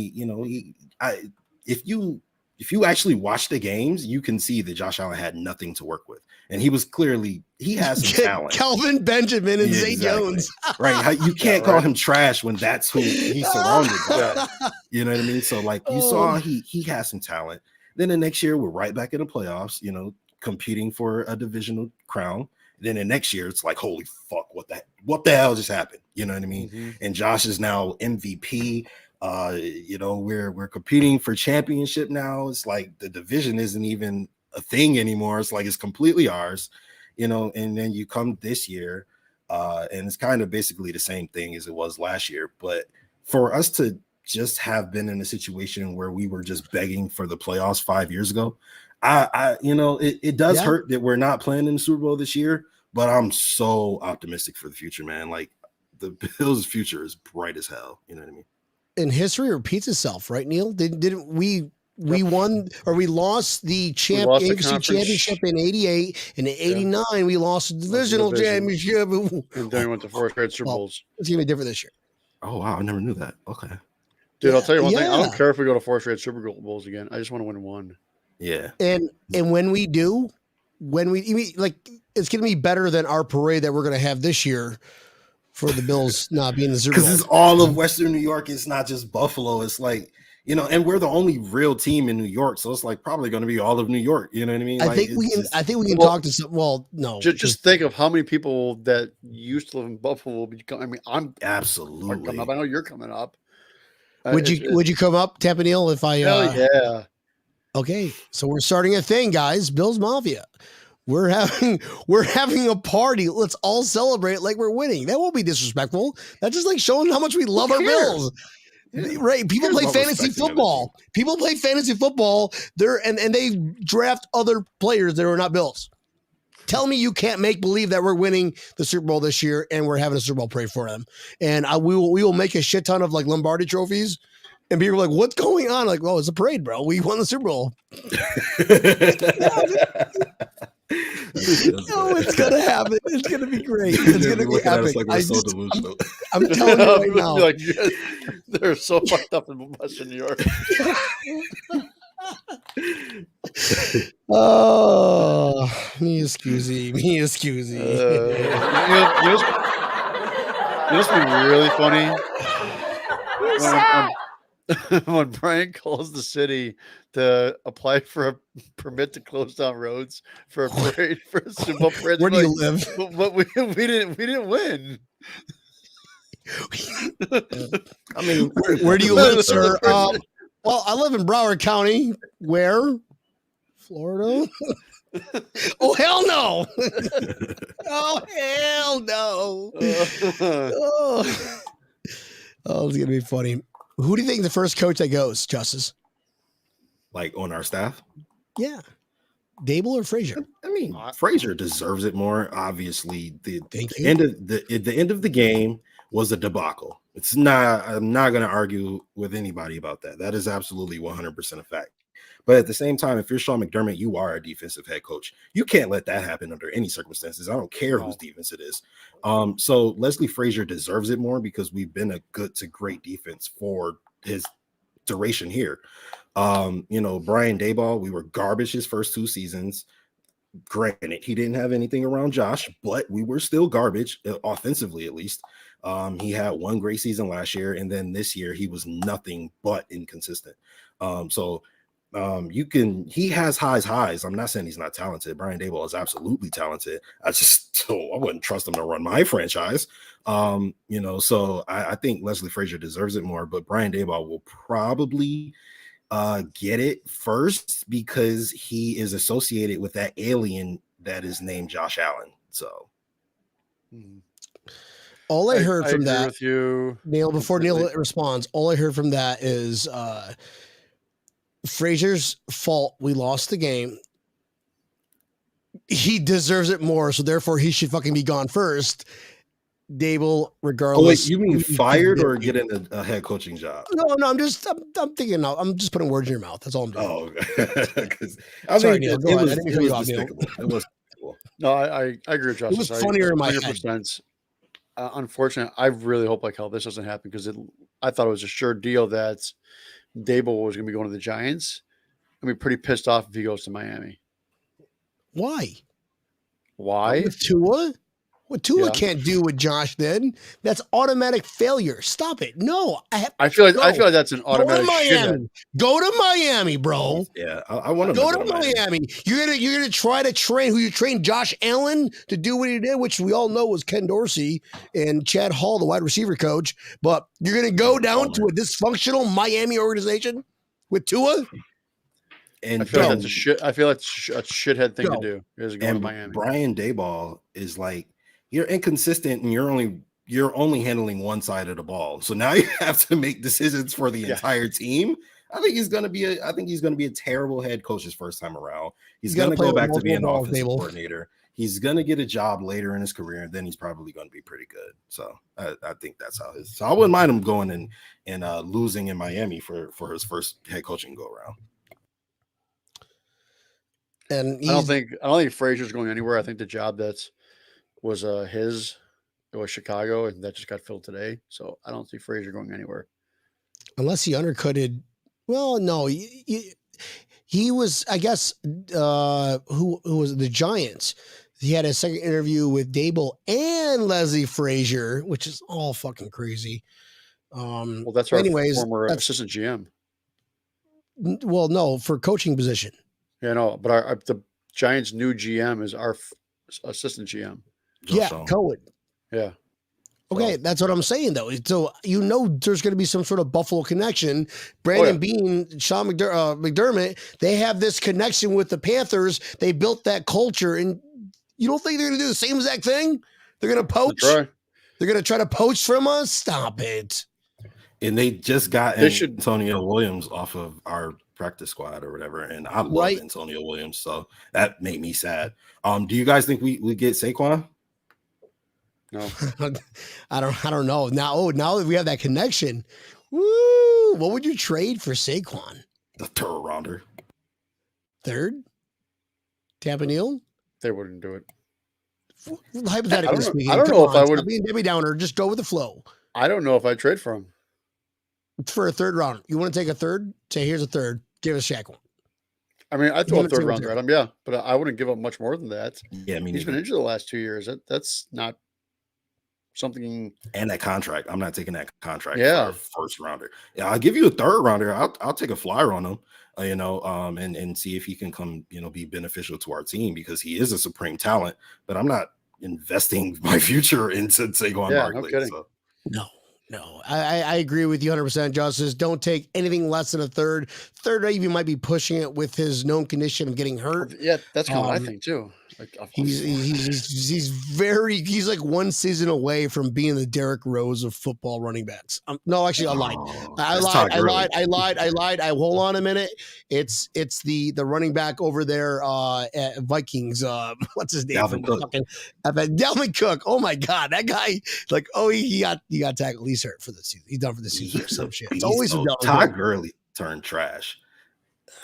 if you actually watch the games, you can see that Josh Allen had nothing to work with, and he has some talent. Calvin Benjamin and Zay Jones, right? You can't call him trash when that's who he's surrounded by. You know what I mean? So like you saw, he has some talent. Then the next year we're right back in the playoffs, competing for a divisional crown. Then the next year it's like, holy fuck, what the hell just happened? You know what I mean? Mm-hmm. And Josh is now MVP. We're competing for championship now. It's like the division isn't even a thing anymore. It's like it's completely ours, and then you come this year, and it's kind of basically the same thing as it was last year. But for us to just have been in a situation where we were just begging for the playoffs 5 years ago, it does hurt that we're not playing in the Super Bowl this year, but I'm so optimistic for the future, man. Like the Bills' future is bright as hell. You know what I mean? And history repeats itself, right, Neil? Didn't we won or we lost the AFC championship in 88, and in 89 we lost the divisional championship. And then we went to 4 straight Super Bowls. It's gonna be different this year. Oh wow, I never knew that. Okay. Dude, I'll tell you one thing. I don't care if we go to 4 straight Super Bowls again. I just want to win one. Yeah. And when we do, it's gonna be better than our parade that we're gonna have this year. For the Bills not being the Super Bowl. Because it's all of Western New York. It's not just Buffalo. It's like, and we're the only real team in New York. So it's like probably going to be all of New York. You know what I mean? I think we can talk to some. Well, no. Just think of how many people that used to live in Buffalo will be coming. I mean, I'm absolutely coming up. I know you're coming up. Would you come up, Tappa Neal, if I? Hell yeah. Okay, so we're starting a thing, guys. Bills Mafia. We're having a party. Let's all celebrate like we're winning. That won't be disrespectful. That's just like showing how much we love our Bills. Yeah. Right. People play fantasy football. People play fantasy football. And they draft other players that are not Bills. Tell me you can't make believe that we're winning the Super Bowl this year and we're having a Super Bowl parade for them. And we will make a shit ton of like Lombardi trophies. And people are like, what's going on? Like, oh, it's a parade, bro. We won the Super Bowl. No, it's gonna happen. It's gonna be great. It's gonna be epic. Like I'm telling you right now. Like, they're so fucked up in Western New York. Oh, me excuse me. You know what's really funny? When Brian calls the city to apply for a permit to close down roads for a parade, for a Super Bowl parade. Where do you live? But we didn't win. I mean, where do you live, sir? Well, I live in Broward County. Where? Florida? Oh, hell no. Oh, hell no. Oh, it's going to be funny. Who do you think the first coach that goes, Justice? Like on our staff? Yeah. Daboll or Frazier? I mean, Frazier deserves it more. Obviously, the end of the game was a debacle. I'm not going to argue with anybody about that. That is absolutely 100% a fact. But at the same time, if you're Sean McDermott, you are a defensive head coach. You can't let that happen under any circumstances. I don't care whose defense it is. So Leslie Frazier deserves it more because we've been a good to great defense for his duration here. Brian Daboll, we were garbage his first 2 seasons. Granted, he didn't have anything around Josh, but we were still garbage, offensively at least. He had 1 great season last year, and then this year he was nothing but inconsistent. So he has highs. I'm not saying he's not talented. Brian Daboll is absolutely talented. I wouldn't trust him to run my franchise. So I think Leslie Frazier deserves it more, but Brian Daboll will probably get it first because he is associated with that alien that is named Josh Allen. So all I heard from that with you, Neil, before Neil responds, all I heard from that is Frazier's fault. We lost the game. He deserves it more, so therefore he should fucking be gone first. Daboll, regardless. Oh, wait, you mean fired or getting a head coaching job? No, I'm thinking. I'm just putting words in your mouth. That's all I'm doing. Oh, sorry, Neil. Go ahead. I didn't cut you off, Neil. It was cool. No, I agree with Justice. It was funnier in my head. Unfortunately, I really hope like hell this doesn't happen because I thought it was a sure deal that Daboll was going to be going to the Giants. I'd be pretty pissed off if he goes to Miami. Why? With Tua? What Tua can't do with Josh then? That's automatic failure. Stop it. No. I feel like that's an automatic Miami. Go to Miami, bro. Yeah, I want to go to Miami. You're gonna try to train who you trained Josh Allen to do what he did, which we all know was Ken Dorsey and Chad Hall, the wide receiver coach. But you're gonna go down to a dysfunctional Miami organization with Tua. And I feel like that's a shithead thing to do. Is going to Miami. Brian Daboll is like, you're inconsistent and you're only handling one side of the ball. So now you have to make decisions for the entire team. I think he's going to be a terrible head coach his first time around. He's going to go back to being an offensive coordinator. He's going to get a job later in his career, and then he's probably going to be pretty good. So I think that's how So I wouldn't mind him going and losing in Miami for his first head coaching go around. And I don't think Frazier's going anywhere. I think the job was it was Chicago, and that just got filled today. So I don't see Frazier going anywhere. Unless he undercutted. Well, no, he was, I guess, who was the Giants. He had a second interview with Daboll and Leslie Frazier, which is all fucking crazy. Well, that's our former assistant GM. Well, no, for coaching position. Yeah, no, but the Giants' new GM is our assistant GM. Cohen. Yeah. Okay, that's what I'm saying, though. So, there's going to be some sort of Buffalo connection. Brandon Beane, Sean McDermott, they have this connection with the Panthers. They built that culture, and you don't think they're going to do the same exact thing? They're going to poach? They're going to try to poach from us? Stop it. And they just got Antonio Williams off of our practice squad or whatever, and I love Antonio Williams, so that made me sad. Do you guys think we get Saquon? No. I don't know. Now that we have that connection, woo! What would you trade for Saquon? The third rounder. Third? Tampa Neal? They wouldn't do it. Hypothetically speaking, I don't know if I would. Debbie Downer, just go with the flow. I don't know if I'd trade for him. For a third round. You want to take a third? Say, here's a third. Give us Shaq one. I mean, I'd throw a third rounder at him, yeah, but I wouldn't give up much more than that. Yeah, he's been injured the last 2 years. That's not something. And that contract, I'm not taking that contract. Yeah, for a first rounder. Yeah, I'll give you a third rounder. I'll take a flyer on him. And see if he can come, be beneficial to our team because he is a supreme talent. But I'm not investing my future into Saquon Barkley. No kidding. No, I agree with you 100%, Justice. Don't take anything less than a third. Third, even might be pushing it with his known condition of getting hurt. Yeah, that's kind of what I think too. He's like one season away from being the Derrick Rose of football running backs. No, actually, I lied. I lied. Hold on a minute. It's the running back over there at Vikings. What's his name? Dalvin Cook. Oh my God, that guy! He got tackled. He's hurt for the season. He's done for the season or some shit. It's always Todd Gurley turned trash.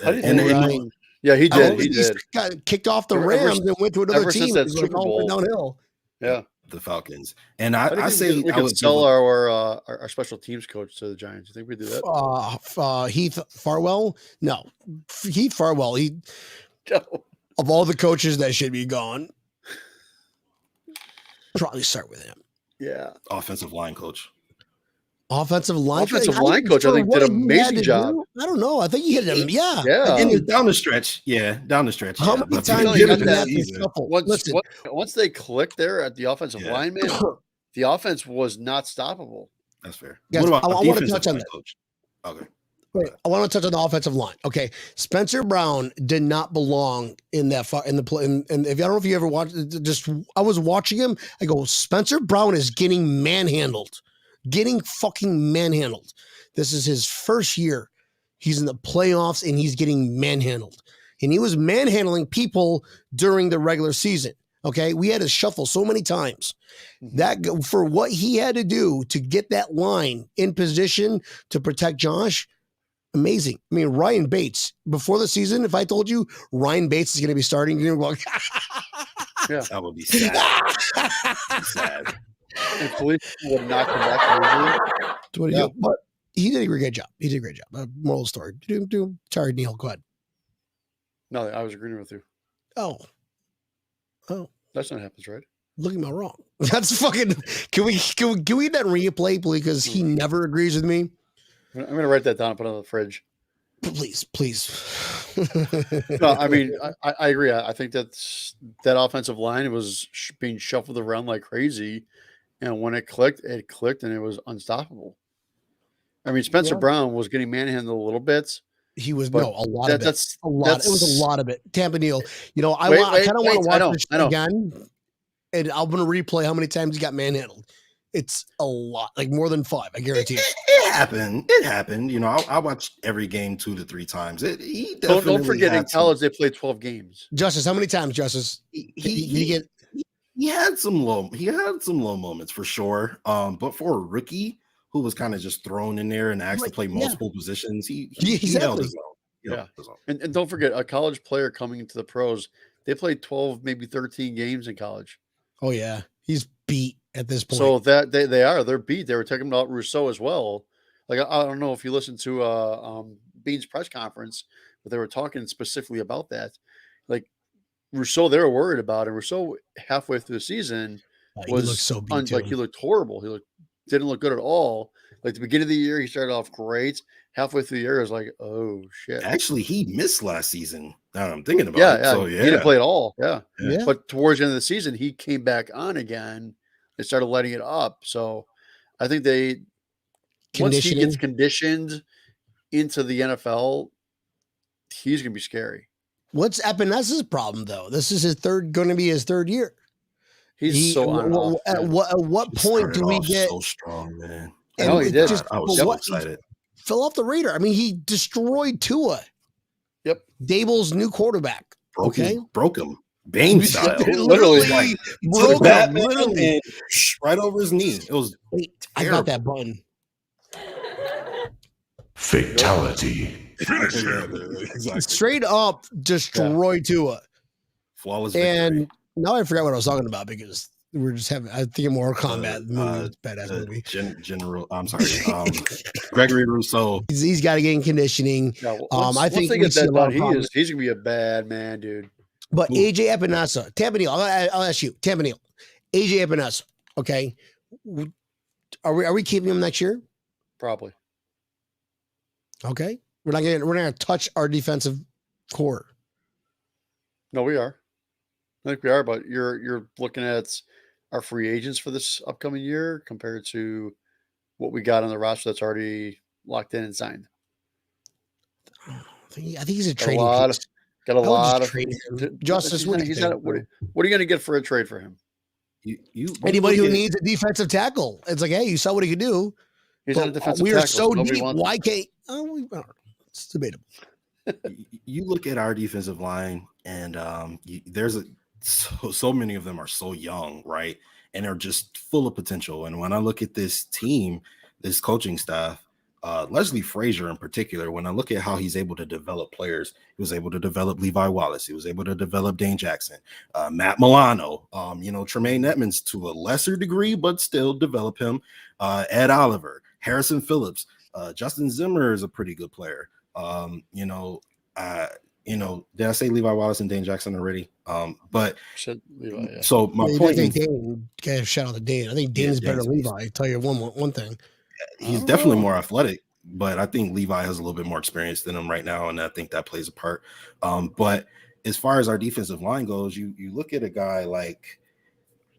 Yeah, he did. He got kicked off the Rams and went to another team. Since that Super Bowl downhill. Yeah, the Falcons. And I say we could sell our special teams coach to the Giants. You think we do that? Heath Farwell? No, Heath Farwell. Of all the coaches that should be gone, probably start with him. Yeah, offensive line coach. Offensive line coach, I think, did an amazing job. I don't know. I think he hit him. Yeah. Down the stretch. Yeah, down the stretch. How many times did he have to shuffle? Once they clicked there at the offensive line, man, the offense was not stoppable. That's fair. Yes, what about I want to touch on that. Coach? Okay. Wait, I want to touch on the offensive line. Okay, Spencer Brown did not belong in that in the play. And if I don't know if you ever watched, I was watching him. I go, Spencer Brown is getting manhandled, getting fucking manhandled. This is his first year. He's in the playoffs and he's getting manhandled, and he was manhandling people during the regular season. Okay, we had to shuffle so many times. That for what he had to do to get that line in position to protect Josh. Amazing. I mean, Ryan Bates, before the season, if I told you Ryan Bates is going to be starting, you're going to yeah, that would be sad. sad. And police would not come back. But he did a great job. He did a great job. Moral story. Sorry, Neil. Go ahead. No, I was agreeing with you. Oh. That's not happens, right? Look at me wrong. That's fucking. Can we get that replay, please? Because he never agrees with me. I'm going to write that down and put it on the fridge. Please. No, I mean, I agree. I think that offensive line was being shuffled around like crazy. And when it clicked, and it was unstoppable. I mean, Spencer Brown was getting manhandled a little bit. He was a lot of it. It was a lot of it. Tampa Neal. I kind of want to watch this again. And I'm going to replay how many times he got manhandled. It's a lot, like more than 5. I guarantee it happened. It happened. I watched every game 2 to 3 times. Don't forget in college they played 12 games. Justice, how many times, Justice? He had some low moments for sure. But for a rookie who was kind of just thrown in there and asked to play multiple positions, he held his own. And don't forget, a college player coming into the pros, they played 12, maybe 13 games in college. Oh yeah, he's beat at this point. So that they're beat. They were talking about Rousseau as well. Like I don't know if you listened to Bean's press conference, but they were talking specifically about that. Like Rousseau, they were worried about, and Rousseau halfway through the season he looked so beat too. He looked horrible. Didn't look good at all. Like the beginning of the year, he started off great. Halfway through the year, it was like, oh shit. Actually, he missed last season. Now I'm thinking about it. So, he didn't play at all. Yeah. But towards the end of the season, he came back on again. They started letting it up. So I think once he gets conditioned into the NFL, he's going to be scary. What's Epenesa's problem though? This is going to be his third year. He's so on. At what point do we get so strong, man? I know he did. I was so excited. Fell off the radar. I mean, he destroyed Tua. Yep. Daboll's new quarterback. Broke him. Bane style. Literally broke him. Literally. Right over his knee. It was I got that button. Fatality. Exactly. Straight up destroyed Tua. Flawless and victory. Now I forgot what I was talking about because we're just having, I think, Mortal Kombat badass movie. General, I'm sorry, Gregory Rousseau. He's got to get in conditioning. Yeah, I think he's going to be a bad man, dude. But AJ Epinesa, Tampa Neal, I'll ask you, Tampa Neal, AJ Epinesa. Okay, are we keeping him next year? Probably. Okay, we're not gonna touch our defensive core. No, we are. I think we are, but you're looking at our free agents for this upcoming year compared to what we got on the roster that's already locked in and signed. I think he's a trading piece. Got a lot of Justice. What are you going to get for a trade for him? Anybody who needs a defensive tackle. It's like, hey, you saw what he could do. He's not a defensive tackle. We are so deep. Why can't? It's debatable. You look at our defensive line, and there's so many of them are so young, right? And they're just full of potential. And when I look at this team, this coaching staff, Leslie Frazier in particular, when I look at how he's able to develop players, he was able to develop Levi Wallace. He was able to develop Dane Jackson, Matt Milano, Tremaine Edmonds to a lesser degree, but still develop him. Ed Oliver, Harrison Phillips, Justin Zimmer is a pretty good player. Did I say Levi Wallace and Dane Jackson already? But Levi, yeah. So my point is, Dane, shout out to Dane. I think Dane is better than Levi. I tell you one thing. he's definitely more athletic, but I think Levi has a little bit more experience than him right now, and I think that plays a part. But as far as our defensive line goes, you look at a guy like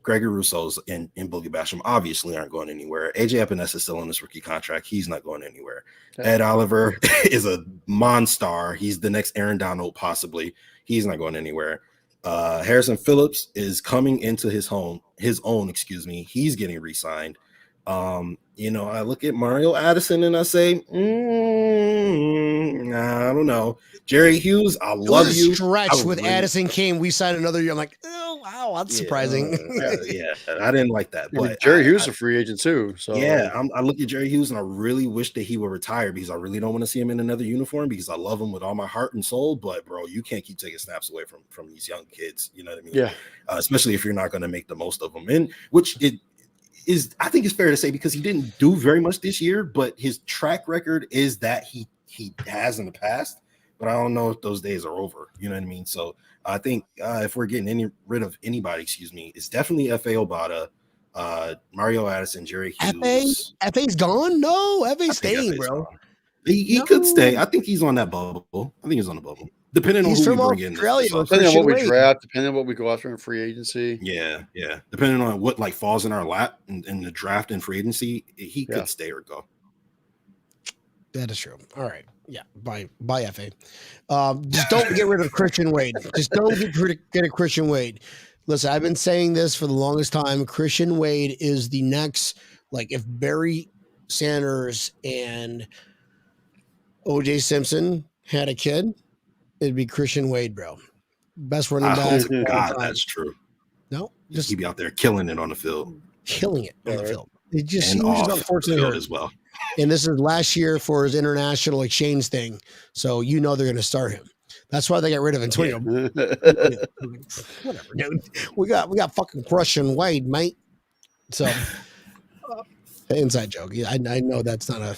Gregory Rousseau's and Boogie Basham obviously aren't going anywhere. AJ Epinesa is still on this rookie contract. He's not going anywhere. Ed Oliver is a monster. He's the next Aaron Donald, possibly. He's not going anywhere. Harrison Phillips is coming into his own. He's getting re-signed. I look at Mario Addison and I say, I don't know. Jerry Hughes, I love you. Stretch with Addison came, we signed another year. I'm like, oh wow, that's surprising. I didn't like that. But Jerry Hughes is a free agent too. So I look at Jerry Hughes and I really wish that he would retire because I really don't want to see him in another uniform because I love him with all my heart and soul. But bro, you can't keep taking snaps away from these young kids. You know what I mean? Yeah. Especially if you're not going to make the most of them. And which it is, I think it's fair to say because he didn't do very much this year, but his track record is that he has in the past. But I don't know if those days are over. You know what I mean? So I think if we're getting rid of anybody, it's definitely F.A. Obata, Mario Addison, Jerry Hughes. F.A.'s gone? No, F.A.'s staying, bro. Gone. He could stay. I think he's on that bubble. I think he's on the bubble. Depending on who we bring in. Depending on what we draft, depending on what we go after in free agency. Yeah. Depending on what falls in our lap in the draft and free agency, he could stay or go. That is true. All right. Yeah. Bye, FA. Just don't get rid of Christian Wade. Just don't get rid of Christian Wade. Listen, I've been saying this for the longest time. Christian Wade is the next, like if Barry Sanders and O.J. Simpson had a kid, it'd be Christian Wade, bro. Best running back. God, that's true. No, just he'd be out there killing it on the field. Killing it on the field. It just and seems off unfortunately the field as well. And this is last year for his international exchange thing. So they're going to start him. That's why they got rid of him. Whatever, dude. We got fucking Christian Wade, mate. So inside joke. Yeah, I know that's not a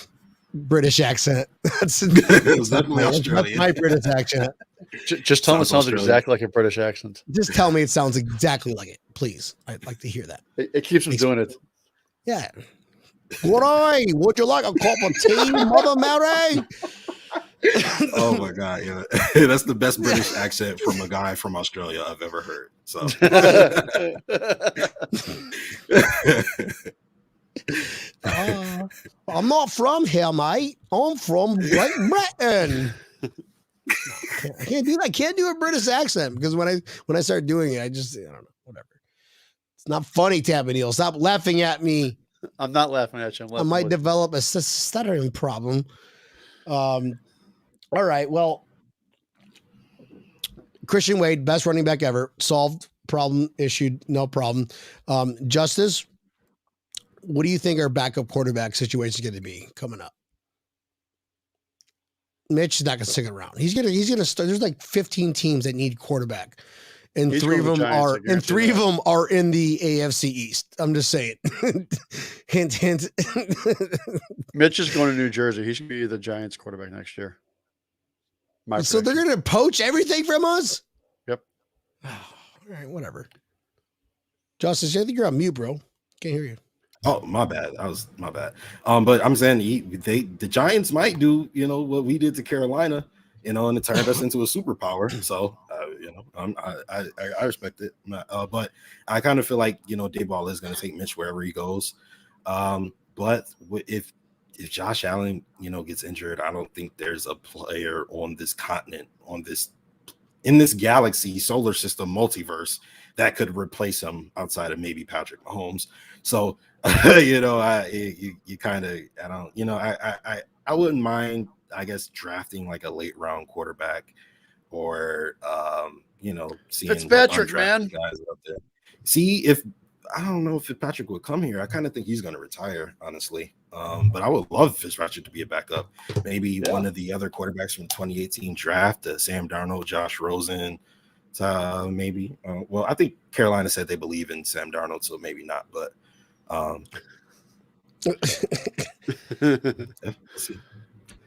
British accent. That's definitely Australian. That's my British accent. Just tell me it sounds exactly like a British accent. Just tell me it sounds exactly like it, please. I'd like to hear that. It keeps them doing it. Yeah. Would you like a cup of tea, Mother Mary? Oh my God, yeah. That's the best British accent from a guy from Australia I've ever heard. So I'm not from here, mate. I'm from Great Britain. I can't do that. I can't do a British accent because when I start doing it, I don't know, whatever. It's not funny, Tabby Neal. Stop laughing at me. I'm not laughing at you. I might develop a stuttering problem. All right. Well, Christian Wade, best running back ever. Solved problem, issued, no problem. Justice, what do you think our backup quarterback situation is going to be coming up? Mitch is not going to stick around. He's going to start. There's like 15 teams that need quarterback. And three of them are in the AFC East. I'm just saying. Hint, hint. Mitch is going to New Jersey. He should be the Giants quarterback next year. So they're going to poach everything from us? Yep. All right, whatever. Justice, I think you're on mute, bro. Can't hear you. Oh, my bad. That was my bad. But I'm saying the Giants might do, what we did to Carolina, and it turned us into a superpower. So, I respect it. But I kind of feel like, Daboll is going to take Mitch wherever he goes. But if Josh Allen, gets injured, I don't think there's a player on this continent, in this galaxy, solar system, multiverse that could replace him outside of maybe Patrick Mahomes. So, I wouldn't mind, I guess, drafting like a late round quarterback or, seeing Fitzpatrick, man. Guys out there. See if I don't know if Fitzpatrick would come here. I kind of think he's going to retire, honestly. But I would love Fitzpatrick to be a backup. Maybe one of the other quarterbacks from the 2018 draft, Sam Darnold, Josh Rosen, maybe. Well, I think Carolina said they believe in Sam Darnold, so maybe not. But let's see.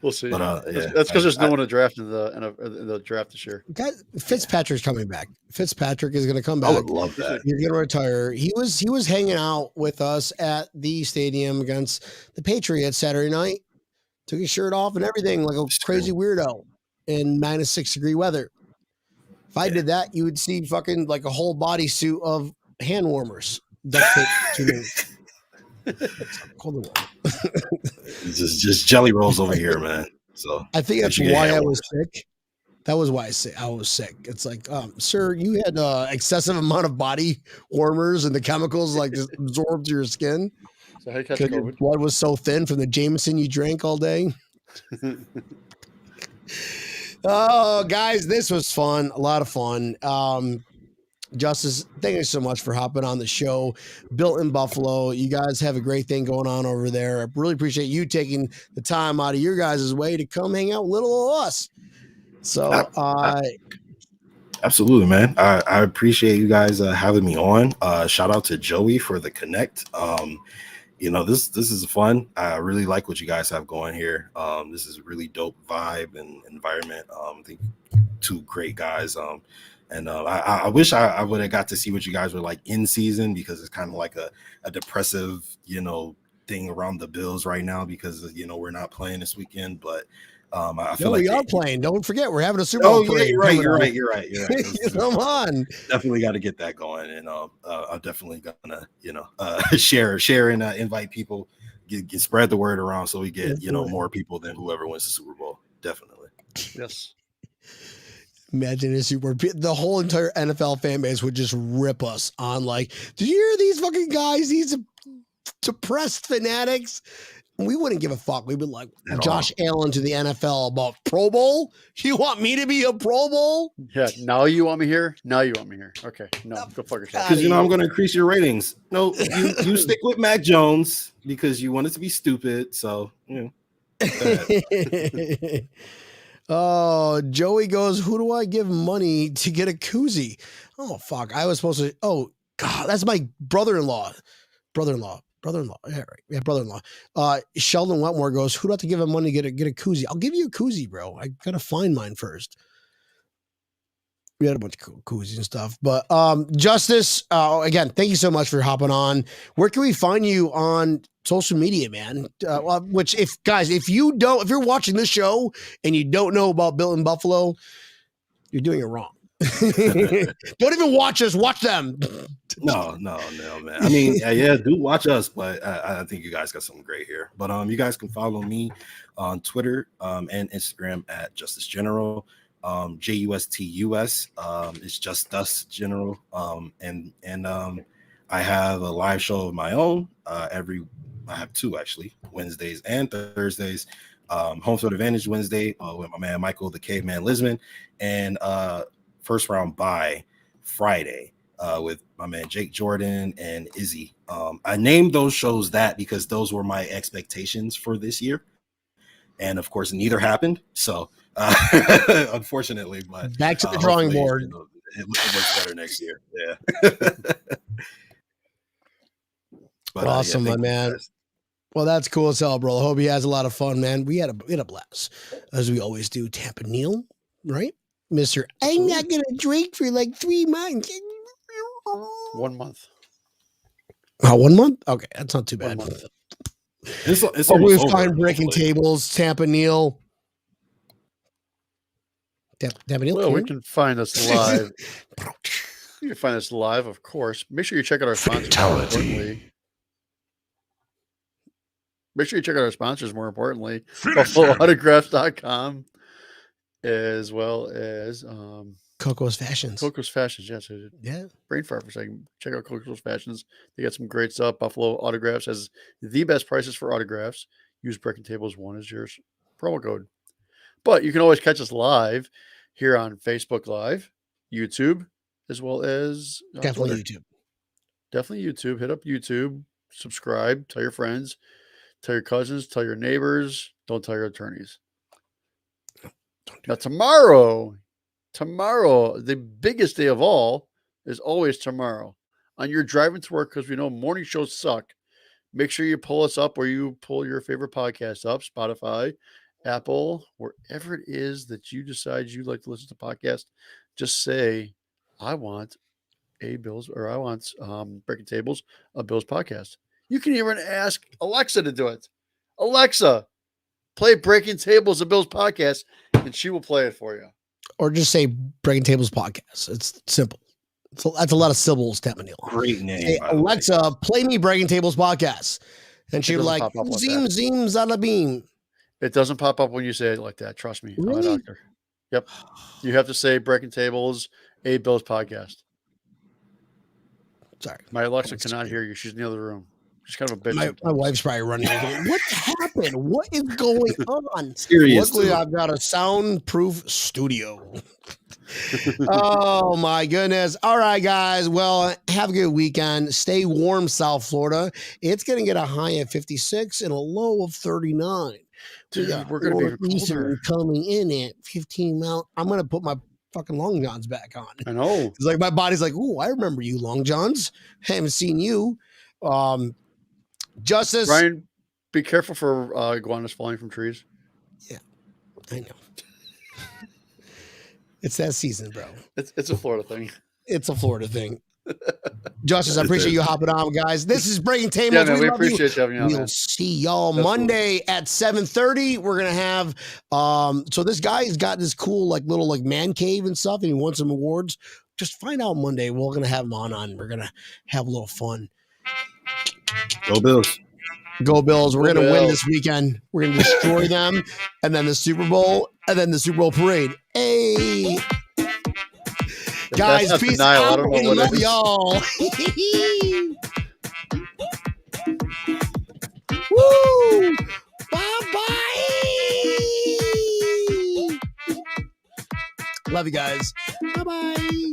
We'll see. But that's because there's no one to draft in the draft this year. Fitzpatrick's coming back. Fitzpatrick is going to come back. I would love that. He's going to retire. He was hanging out with us at the stadium against the Patriots Saturday night. Took his shirt off and everything like a crazy weirdo in -6-degree weather. If I did that, you would see fucking like a whole bodysuit of hand warmers duct tape to me. just jelly rolls over here, man. So I think that's why I was sick. That was why I was sick. It's like, sir, you had excessive amount of body warmers and the chemicals like just absorbed to your skin. So how you catch COVID? Your blood was so thin from the Jameson you drank all day. Oh, guys, this was fun. A lot of fun. Justice, thank you so much for hopping on the show. Built in Buffalo. You guys have a great thing going on over there. I really appreciate you taking the time out of your guys' way to come hang out with little of us. So, absolutely, man. I appreciate you guys having me on. Shout out to Joey for the connect. This is fun. I really like what you guys have going here. This is a really dope vibe and environment. I think two great guys. I wish I would have got to see what you guys were like in season, because it's kind of like a depressive, thing around the Bills right now because we're not playing this weekend. But I feel like we are playing. Don't forget, we're having a Super Bowl parade. You're right. Come on, definitely got to get that going, and I'm definitely gonna share and invite people, get spread the word around so we get more people than whoever wins the Super Bowl. Definitely, yes. Imagine a Super Bowl. The whole entire NFL fan base would just rip us on like, did you hear these fucking guys? These depressed fanatics. We wouldn't give a fuck. We'd be like, Josh Allen to the NFL about Pro Bowl? You want me to be a Pro Bowl? Yeah, now you want me here? Now you want me here. Okay, no, go fuck yourself. Because I'm going to increase your ratings. No, you stick with Mac Jones because you want it to be stupid. So, Oh, Joey goes, who do I give money to get a koozie? Oh, fuck. I was supposed to. Oh, God, that's my brother-in-law. Yeah, right. Yeah, brother-in-law. Sheldon Wetmore goes, who do I have to give him money to get a koozie? I'll give you a koozie, bro. I got to find mine first. We had a bunch of koozies and stuff. But Justice, again, thank you so much for hopping on. Where can we find you on social media, man? Which, if you're watching this show and you don't know about Built in Buffalo, you're doing it wrong. Don't even watch us. Watch them. No, man. I mean, yeah, do watch us, but I think you guys got something great here. But you guys can follow me on Twitter and Instagram at Justice General. JUSTUS. It's Just Us General. And I have a live show of my own. I have two actually, Wednesdays and Thursdays. Home Field Advantage Wednesday with my man Michael the Caveman Lisman, and First Round Bye Friday with my man Jake Jordan and Izzy. I named those shows that because those were my expectations for this year, and of course neither happened. So unfortunately, but back to the drawing board. It looks better next year. Yeah. But, awesome, my man. Well, that's cool as hell, bro. I hope he has a lot of fun, man. We had a blast, as we always do. Tampa Neal, right, Mister? I'm not gonna drink for like 3 months. 1 month. Oh, 1 month? Okay, that's not too bad. 1 month. It's we find breaking tables. Tampa Neal. Tampa Neal. Well, we can find us live. You can find us live, of course. Make sure you check out our sponsors. Make sure you check out our sponsors, more importantly, BuffaloAutographs.com, as well as Coco's Fashions. Coco's Fashions, yes. Yeah. Brain fart for a second. Check out Coco's Fashions. They got some great stuff. Buffalo Autographs has the best prices for autographs. Use Breaking Tables 1 as your promo code. But you can always catch us live here on Facebook Live, YouTube, as well as definitely Twitter. YouTube. Definitely YouTube. Hit up YouTube. Subscribe. Tell your friends. Tell your cousins, tell your neighbors, don't tell your attorneys. Now, tomorrow, the biggest day of all is always tomorrow. On your driving to work, because we know morning shows suck, make sure you pull us up or you pull your favorite podcast up, Spotify, Apple, wherever it is that you decide you like to listen to podcasts, just say, I want Breaking Tables, a Bills podcast. You can even ask Alexa to do it. Alexa, play Breaking Tables, a Bills podcast, and she will play it for you. Or just say Breaking Tables podcast. It's simple. So that's a lot of syllables, Neil. Great name. Say, Alexa, play me Breaking Tables podcast. And she'll be like, Zim, Zalabim. It doesn't pop up when you say it like that. Trust me. Really? I'm a doctor. Yep. You have to say Breaking Tables, a Bills podcast. Sorry. My Alexa cannot hear you. She's in the other room. She's kind of a bitch. My wife's probably running. What happened? What is going on? Seriously. Luckily, I've got a soundproof studio. Oh, my goodness. All right, guys. Well, have a good weekend. Stay warm, South Florida. It's going to get a high of 56 and a low of 39. Dude, we're going to be colder. Coming in at 15 mile. I'm going to put my fucking long johns back on. I know. It's like my body's like, ooh, I remember you, long johns. Haven't seen you. Justice. Brian, be careful for iguanas falling from trees. Yeah, I know. It's that season, bro. It's a Florida thing. It's a Florida thing. Justice, I appreciate you hopping on, guys. This is Breaking Tables. Yeah, man, we appreciate you having you on. We'll see y'all Monday at 7:30. We're gonna have so this guy's got this cool little man cave and stuff, and he won some awards. Just find out Monday. We're gonna have him on. We're gonna have a little fun. Go Bills. Go Bills. We're going to win this weekend. We're going to destroy them. And then the Super Bowl. And then the Super Bowl parade. Hey. Guys, peace denial. out. I don't know We what love y'all. Woo. Bye-bye. Love you guys. Bye-bye.